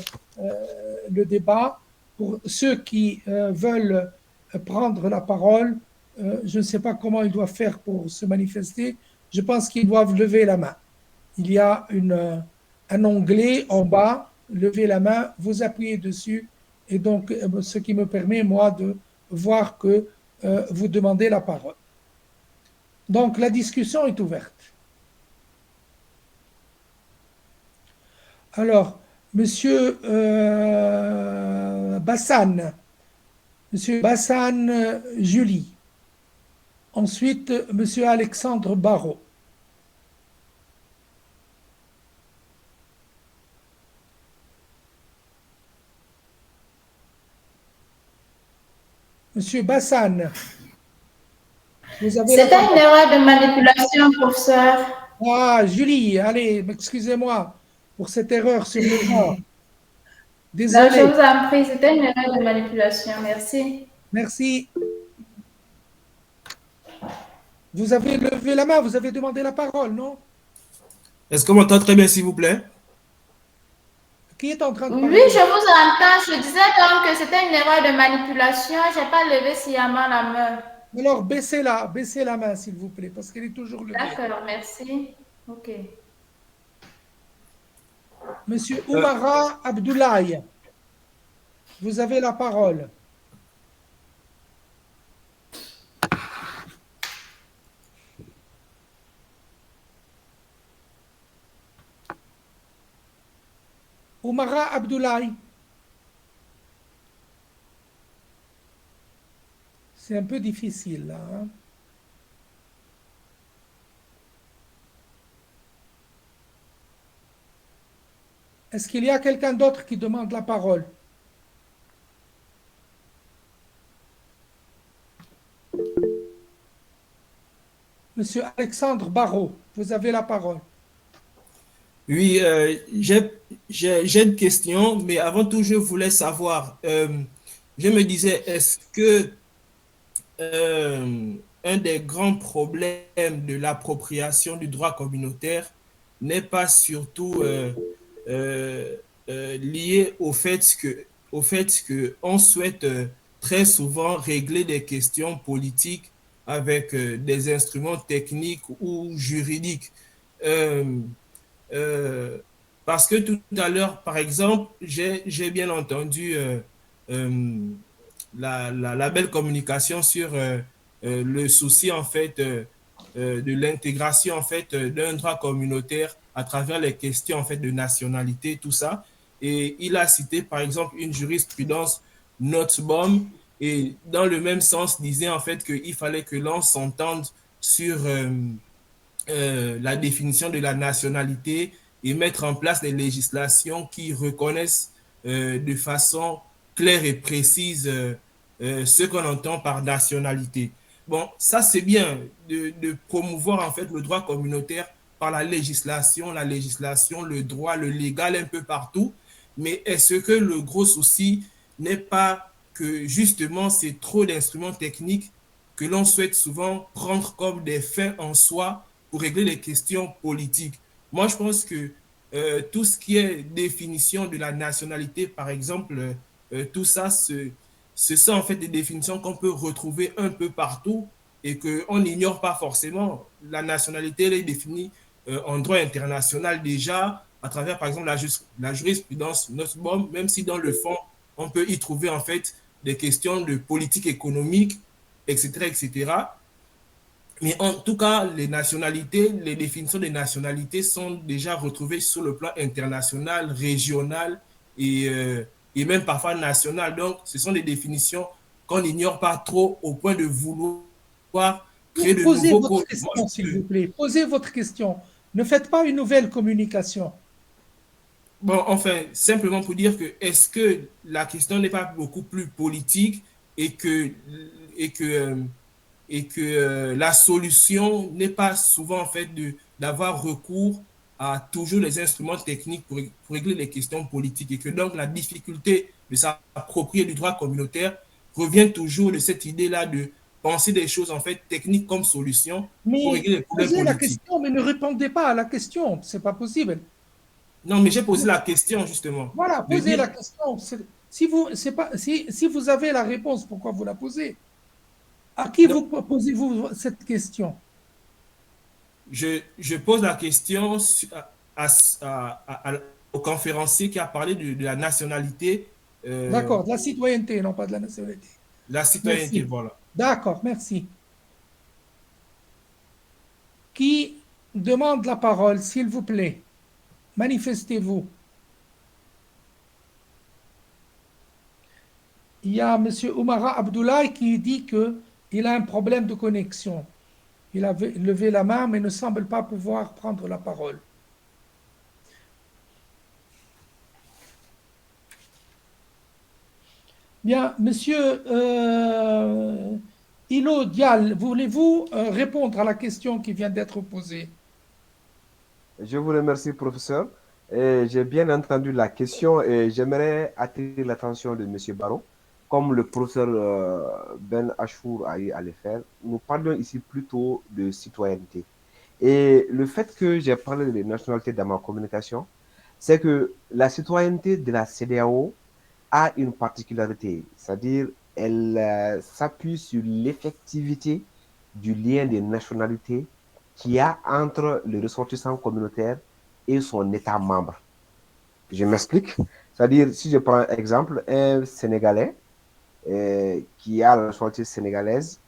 le débat. Pour ceux qui veulent prendre la parole, je ne sais pas comment ils doivent faire pour se manifester. Je pense qu'ils doivent lever la main. Il y a un onglet en bas, lever la main, vous appuyez dessus, et donc ce qui me permet, moi, de voir que vous demandez la parole. Donc, la discussion est ouverte. Alors, Monsieur Bassan, Julie. Ensuite, Monsieur Alexandre Barrault. Monsieur Bassan, vous avez C'était une erreur de manipulation, professeur. Ah, Julie, allez, excusez-moi pour cette erreur sur le temps. Désolé. Non, je vous en prie, c'était une erreur de manipulation. Merci. Merci. Vous avez levé la main, vous avez demandé la parole, non? Est-ce qu'on m'entend très bien, s'il vous plaît? Qui est en train de Oui, parler? je vous entends. Je disais donc que c'était une erreur de manipulation. Je n'ai pas levé sciemment la main. Alors, baissez la main, s'il vous plaît, parce qu'elle est toujours levée. D'accord, merci. OK. Monsieur Oumara Abdoulaye, vous avez la parole. Oumara Abdoulaye. C'est un peu difficile, là. Hein? Est-ce qu'il y a quelqu'un d'autre qui demande la parole? Monsieur Alexandre Barrault, vous avez la parole. Oui, j'ai une question, mais avant tout, je voulais savoir, je me disais, est-ce que un des grands problèmes de l'appropriation du droit communautaire n'est pas surtout lié au fait que on souhaite très souvent régler des questions politiques avec des instruments techniques ou juridiques. Euh, parce que tout à l'heure, par exemple, j'ai bien entendu la belle communication sur le souci en fait de l'intégration en fait d'un droit communautaire à travers les questions en fait de nationalité, tout ça. Et il a cité par exemple une jurisprudence Nussbaum et dans le même sens disait en fait qu'il fallait que l'on s'entende sur la définition de la nationalité et mettre en place des législations qui reconnaissent de façon claire et précise ce qu'on entend par nationalité. Bon, ça c'est bien de promouvoir en fait le droit communautaire par la législation, le droit, le légal un peu partout. Mais est-ce que le gros souci n'est pas que justement c'est trop d'instruments techniques que l'on souhaite souvent prendre comme des fins en soi pour régler les questions politiques? Moi, je pense que tout ce qui est définition de la nationalité, par exemple, tout ça, ce sont en fait des définitions qu'on peut retrouver un peu partout et qu'on n'ignore pas forcément. La nationalité, elle est définie en droit international déjà, à travers, par exemple, la jurisprudence Nussbaum, même si dans le fond, on peut y trouver en fait des questions de politique économique, etc., etc. Mais en tout cas, les nationalités, les définitions des nationalités sont déjà retrouvées sur le plan international, régional et même parfois national. Donc, ce sont des définitions qu'on n'ignore pas trop au point de vouloir créer de Posez nouveaux votre codes. question, s'il vous plaît. Posez votre question. Ne faites pas une nouvelle communication. Bon, enfin, simplement pour dire que est-ce que la question n'est pas beaucoup plus politique et que la solution n'est pas souvent en fait d'avoir recours à toujours les instruments techniques pour régler les questions politiques et que donc la difficulté de s'approprier du droit communautaire revient toujours de cette idée-là de penser des choses en fait techniques comme solution pour Mais régler les problèmes posez la politiques. question, mais ne répondez pas à la question. C'est pas possible. Non, mais j'ai posé la question justement. Voilà, De posez dire, la question. Si vous, si vous avez la réponse, pourquoi vous la posez? À qui non, vous posez-vous cette question? je pose la question au conférencier qui a parlé de la nationalité, D'accord, de la citoyenneté, non pas de la nationalité. la citoyenneté, Merci. voilà. D'accord, merci. Qui demande la parole, s'il vous plaît? Manifestez-vous. Il y a M. Oumara Abdoulaye qui dit qu'il a un problème de connexion. Il a levé la main, mais ne semble pas pouvoir prendre la parole. Bien, Monsieur Ilo Dial, voulez-vous répondre à la question qui vient d'être posée? Je vous remercie, professeur. J'ai bien entendu la question et j'aimerais attirer l'attention de M. Barrault. Comme le professeur Ben Achour a eu à le faire, nous parlons ici plutôt de citoyenneté. Et le fait que j'ai parlé de nationalité dans ma communication, c'est que la citoyenneté de la CEDEAO a une particularité, c'est-à-dire elle s'appuie sur l'effectivité du lien des nationalités qu'il y a entre le ressortissant communautaire et son État membre. Je m'explique. C'est-à-dire, si je prends exemple, un Sénégalais qui a la nationalité sénégalaise,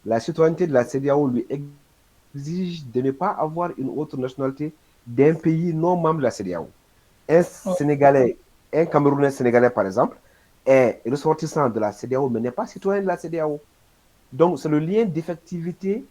la citoyenneté de la CEDEAO lui exige de ne pas avoir une autre nationalité d'un pays non membre de la CEDEAO. Un Sénégalais, un Camerounais sénégalais, par exemple, est ressortissant de la CEDEAO, mais n'est pas citoyen de la CEDEAO. Donc, c'est le lien d'effectivité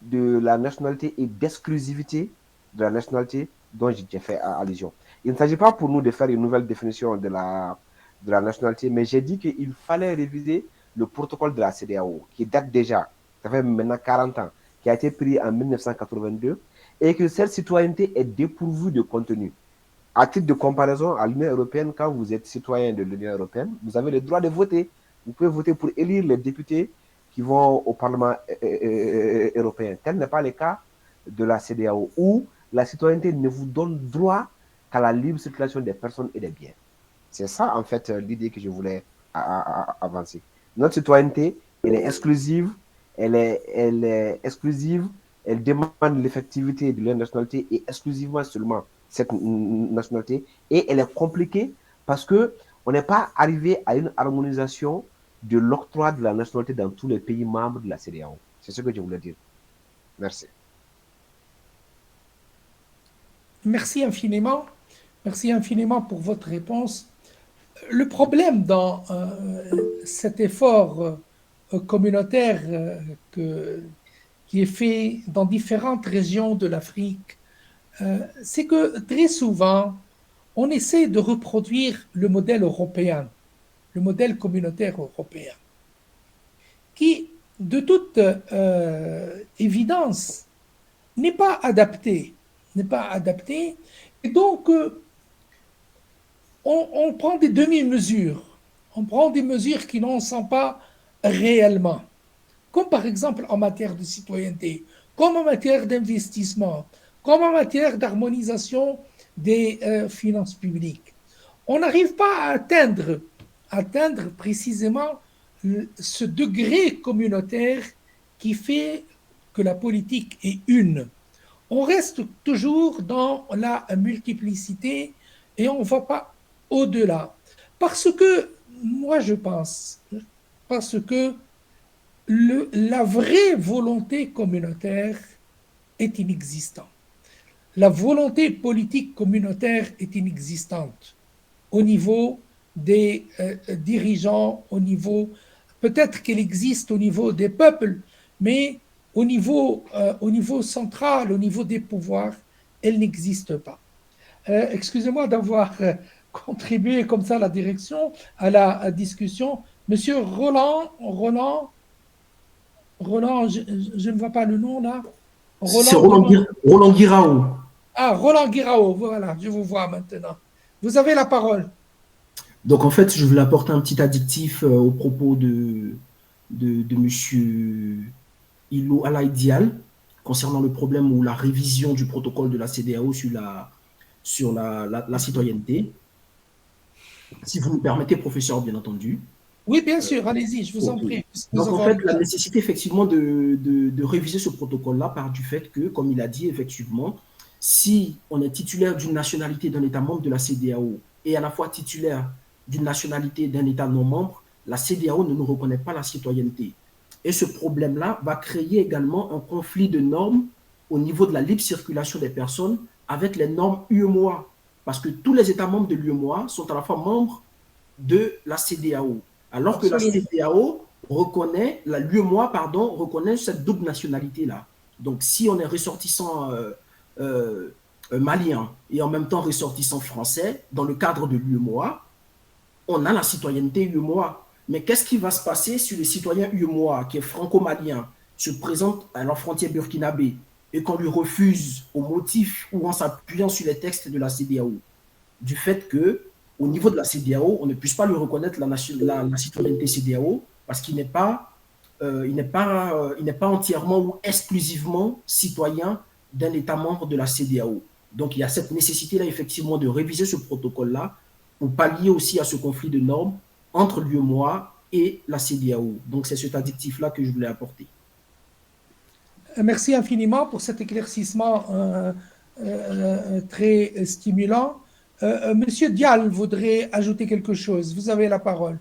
de la nationalité et d'exclusivité de la nationalité dont j'ai fait allusion. Il ne s'agit pas pour nous de faire une nouvelle définition de la nationalité, mais j'ai dit qu'il fallait réviser le protocole de la CEDEAO, qui date déjà, ça fait maintenant 40 ans, qui a été pris en 1982, et que cette citoyenneté est dépourvue de contenu. À titre de comparaison, à l'Union européenne, quand vous êtes citoyen de l'Union européenne, vous avez le droit de voter. Vous pouvez voter pour élire les députés qui vont au Parlement européen. Tel n'est pas le cas de la CEDEAO, où la citoyenneté ne vous donne droit qu'à la libre circulation des personnes et des biens. C'est ça, en fait, l'idée que je voulais avancer. Notre citoyenneté, elle est exclusive, elle est exclusive, elle demande l'effectivité de la nationalité et exclusivement seulement cette nationalité, et elle est compliquée parce qu'on n'est pas arrivé à une harmonisation de l'octroi de la nationalité dans tous les pays membres de la CEDEAO. C'est ce que je voulais dire. Merci. Merci infiniment. Merci infiniment pour votre réponse. Le problème dans cet effort communautaire qui est fait dans différentes régions de l'Afrique, c'est que très souvent, on essaie de reproduire le modèle européen, le modèle communautaire européen, qui, de toute évidence, n'est pas adapté. Et donc, on prend des demi-mesures. On prend des mesures qui n'en sont pas réellement. Comme par exemple en matière de citoyenneté, comme en matière d'investissement, comme en matière d'harmonisation des finances publiques. On n'arrive pas à atteindre précisément ce degré communautaire qui fait que la politique est une. On reste toujours dans la multiplicité et on ne va pas au-delà. Parce que, moi je pense, la vraie volonté communautaire est inexistante. La volonté politique communautaire est inexistante au niveau des dirigeants, peut-être qu'elle existe au niveau des peuples, mais au niveau central, au niveau des pouvoirs, elle n'existe pas. Excusez-moi d'avoir contribué comme ça à la direction, à la discussion. Monsieur Roland, je ne vois pas le nom là. C'est Roland Guirao. Ah, Roland Guirao, voilà, je vous vois maintenant. Vous avez la parole. Donc, en fait, je voulais apporter un petit additif au propos de monsieur Ilo Alaï Dial concernant le problème ou la révision du protocole de la CEDEAO sur la citoyenneté. Si vous me permettez, professeur, bien entendu. Oui, bien sûr, allez-y, je vous en prie. Donc, en fait, la nécessité, effectivement, de réviser ce protocole-là part du fait que, comme il a dit, effectivement, si on est titulaire d'une nationalité d'un État membre de la CEDEAO et à la fois titulaire d'une nationalité d'un État non membre, la CEDEAO ne nous reconnaît pas la citoyenneté. Et ce problème-là va créer également un conflit de normes au niveau de la libre circulation des personnes avec les normes UEMOA, parce que tous les États membres de l'UEMOA sont à la fois membres de la CEDEAO. Alors que la CEDEAO reconnaît, l'UEMOA, reconnaît cette double nationalité-là. Donc, si on est ressortissant malien et en même temps ressortissant français, dans le cadre de l'UEMOA, on a la citoyenneté UEMOA. Mais qu'est-ce qui va se passer si le citoyen UEMOA, qui est franco-malien, se présente à la frontière burkinabé et qu'on lui refuse au motif ou en s'appuyant sur les textes de la CEDEAO, du fait que au niveau de la CEDEAO, on ne puisse pas lui reconnaître la citoyenneté CEDEAO parce qu'il n'est pas entièrement ou exclusivement citoyen d'un État membre de la CEDEAO. Donc, il y a cette nécessité-là, effectivement, de réviser ce protocole-là pour pallier aussi à ce conflit de normes entre l'UEMOA et la CEDEAO. Donc, c'est cet adjectif-là que je voulais apporter. Merci infiniment pour cet éclaircissement très stimulant. Monsieur Dial voudrait ajouter quelque chose. Vous avez la parole.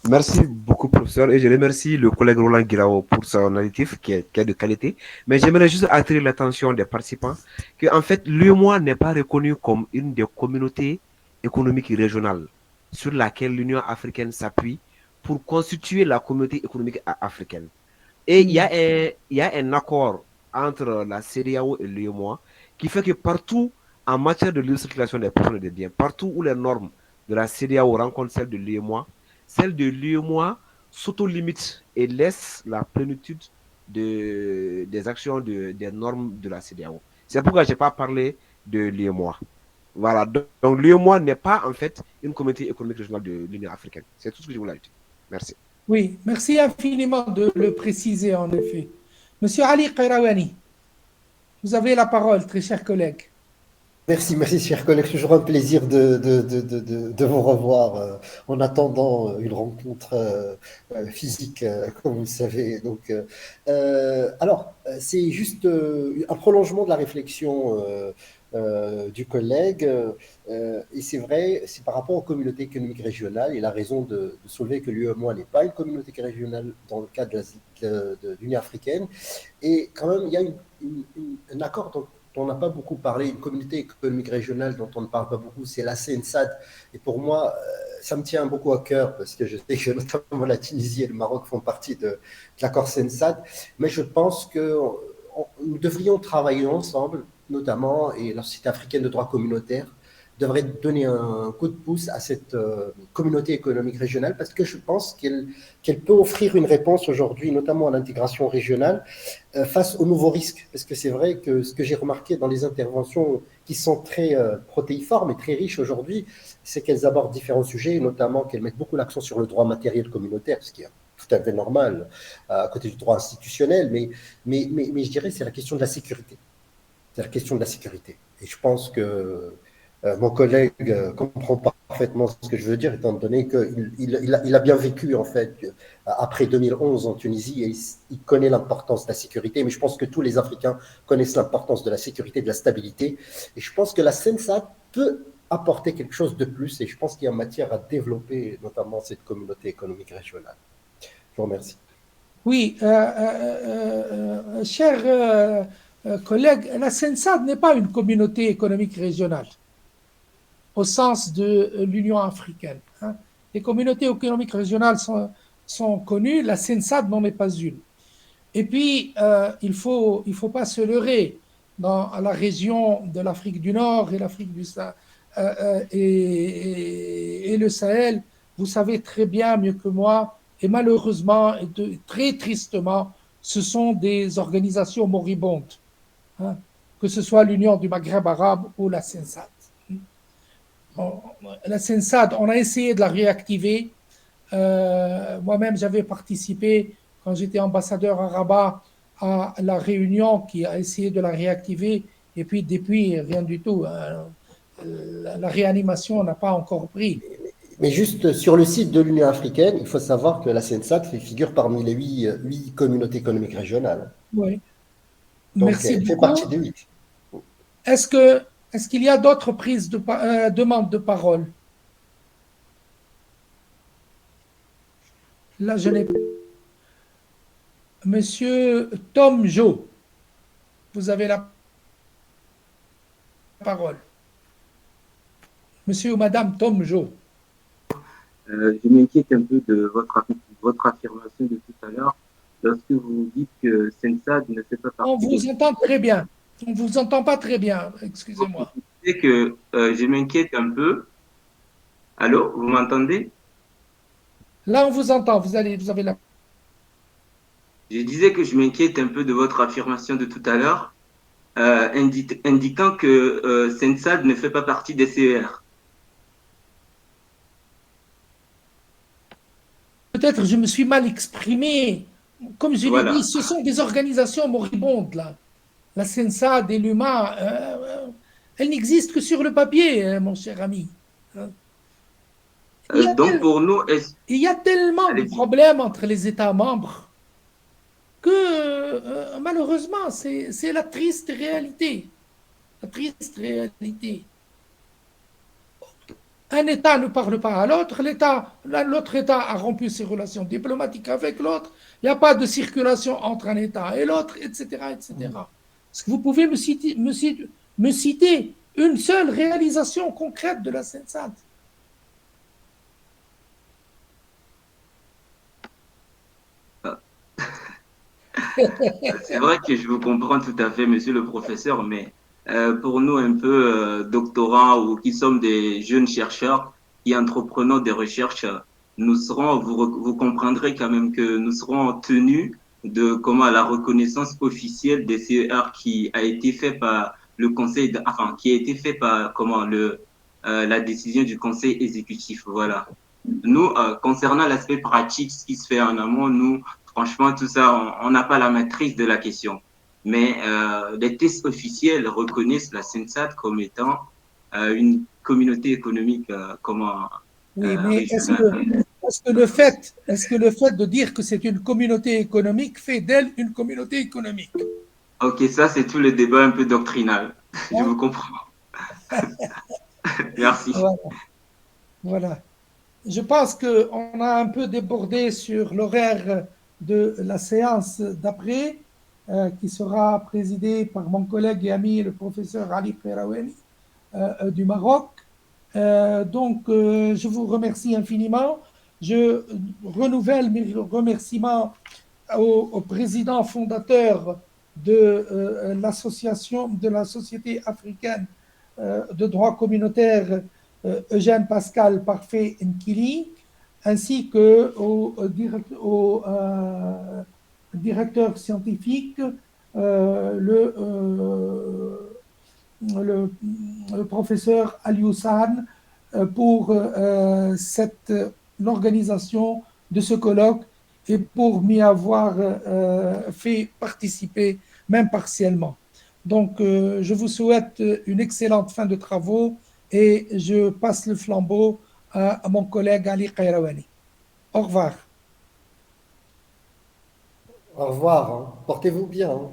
Merci beaucoup, professeur, et je remercie le collègue Roland Guirao pour son additif qui est de qualité. Mais j'aimerais juste attirer l'attention des participants que, en fait, l'UEMOA n'est pas reconnu comme une des communautés économiques régionales sur laquelle l'Union africaine s'appuie pour constituer la communauté économique africaine. Et il y a un accord entre la CEDEAO et l'UEMOA qui fait que partout, en matière de libre circulation des personnes et des biens, partout où les normes de la CEDEAO rencontrent celles de l'UEMOA, celles de l'UEMOA s'auto-limitent et laissent la plénitude des actions des normes de la CEDEAO. C'est pourquoi je n'ai pas parlé de l'UEMOA. Voilà, donc l'UEMOA n'est pas en fait une communauté économique régionale de l'Union africaine. C'est tout ce que je voulais ajouter. Merci. Oui, merci infiniment de le préciser en effet. Monsieur Ali Qayrawani, vous avez la parole, très cher collègue. Merci, chers collègues. C'est toujours un plaisir de vous revoir en attendant une rencontre physique, comme vous le savez. Donc, alors, c'est juste un prolongement de la réflexion du collègue. Et c'est vrai, c'est par rapport aux communautés économiques régionales. Il a raison de soulever que l'UEMOA n'est pas une communauté régionale dans le cadre de l'Union africaine. Et quand même, il y a un accord dont on n'a pas beaucoup parlé, une communauté économique régionale dont on ne parle pas beaucoup, c'est la CENSAD. Et pour moi, ça me tient beaucoup à cœur parce que je sais que notamment la Tunisie et le Maroc font partie de l'accord CENSAD. Mais je pense que nous devrions travailler ensemble, notamment, et la Société africaine de droit communautaire devrait donner un coup de pouce à cette communauté économique régionale parce que je pense qu'elle peut offrir une réponse aujourd'hui, notamment à l'intégration régionale, face aux nouveaux risques. Parce que c'est vrai que ce que j'ai remarqué dans les interventions qui sont très protéiformes et très riches aujourd'hui, c'est qu'elles abordent différents sujets, notamment qu'elles mettent beaucoup l'accent sur le droit matériel communautaire, ce qui est tout à fait normal à côté du droit institutionnel, mais je dirais que c'est la question de la sécurité. C'est la question de la sécurité. Et je pense que mon collègue comprend parfaitement ce que je veux dire, étant donné qu'il a bien vécu, en fait, après 2011 en Tunisie, et il connaît l'importance de la sécurité, mais je pense que tous les Africains connaissent l'importance de la sécurité, de la stabilité, et je pense que la CENSAD peut apporter quelque chose de plus, et je pense qu'il y a matière à développer, notamment cette communauté économique régionale. Je vous remercie. Oui, cher collègue, la CENSAD n'est pas une communauté économique régionale au sens de l'Union africaine. Les communautés économiques régionales sont connues, la CENSAD n'en est pas une. Et puis, il faut pas se leurrer. Dans la région de l'Afrique du Nord et l'Afrique du Sahel et le Sahel, vous savez très bien, mieux que moi, et malheureusement, et très tristement, ce sont des organisations moribondes, que ce soit l'Union du Maghreb arabe ou la CENSAD. La CENSAD, on a essayé de la réactiver. Moi-même, j'avais participé, quand j'étais ambassadeur à Rabat, à la réunion qui a essayé de la réactiver. Et puis, depuis, rien du tout. La réanimation n'a pas encore pris. Mais juste sur le site de l'Union africaine, il faut savoir que la CENSAD figure parmi les 8 communautés économiques régionales. Oui. Donc, merci elle fait beaucoup. partie des 8. Est-ce qu'il y a d'autres prises de demandes de parole? Là, je n'ai pas. Monsieur Tom Jo, vous avez la parole. Monsieur ou Madame Tom Jo. Je m'inquiète un peu de votre affirmation de tout à l'heure lorsque vous dites que CENSAD ne fait pas partie. On vous entend très bien. On ne vous entend pas très bien, excusez-moi. C'est que je m'inquiète un peu. Allô, vous m'entendez? Là, on vous entend, vous avez la... Je disais que je m'inquiète un peu de votre affirmation de tout à l'heure, indiquant que CENSAD ne fait pas partie des CER. Peut-être je me suis mal exprimé. Comme je l'ai dit, ce sont des organisations moribondes, là. la Sensad et l'UMA, elle n'existe que sur le papier, mon cher ami. Donc pour nous, Il y a tellement de problèmes entre les États membres que malheureusement, c'est la triste réalité. La triste réalité. Un État ne parle pas à l'autre, l'autre État a rompu ses relations diplomatiques avec l'autre, il n'y a pas de circulation entre un État et l'autre, etc., etc. Est-ce que vous pouvez me citer une seule réalisation concrète de la Sensad? C'est vrai que je vous comprends tout à fait, monsieur le professeur, mais pour nous, un peu doctorants ou qui sommes des jeunes chercheurs qui entreprenons des recherches, vous comprendrez quand même que nous serons tenus de comment la reconnaissance officielle des CER qui a été fait par le conseil, enfin, qui a été fait par comment la décision du conseil exécutif. Voilà. Nous, concernant l'aspect pratique, ce qui se fait en amont, nous, franchement, tout ça, on n'a pas la maîtrise de la question. Mais les tests officiels reconnaissent la Sensad comme étant une communauté économique oui, mais est-ce que le fait de dire que c'est une communauté économique fait d'elle une communauté économique? Ok, ça c'est tout le débat un peu doctrinal. Je vous comprends. Merci. Voilà. Je pense qu'on a un peu débordé sur l'horaire de la séance d'après, qui sera présidée par mon collègue et ami, le professeur Ali Khairawani du Maroc. Donc, je vous remercie infiniment. Je renouvelle mes remerciements au président fondateur de l'association de la Société africaine de droit communautaire, Eugène Pascal Parfait Nkili, ainsi qu'au directeur scientifique, le professeur Alioussane, pour l'organisation de ce colloque et pour m'y avoir fait participer, même partiellement. Donc, je vous souhaite une excellente fin de travaux et je passe le flambeau à mon collègue Ali Khairawani. Au revoir. Au revoir. Hein. Portez-vous bien. Hein.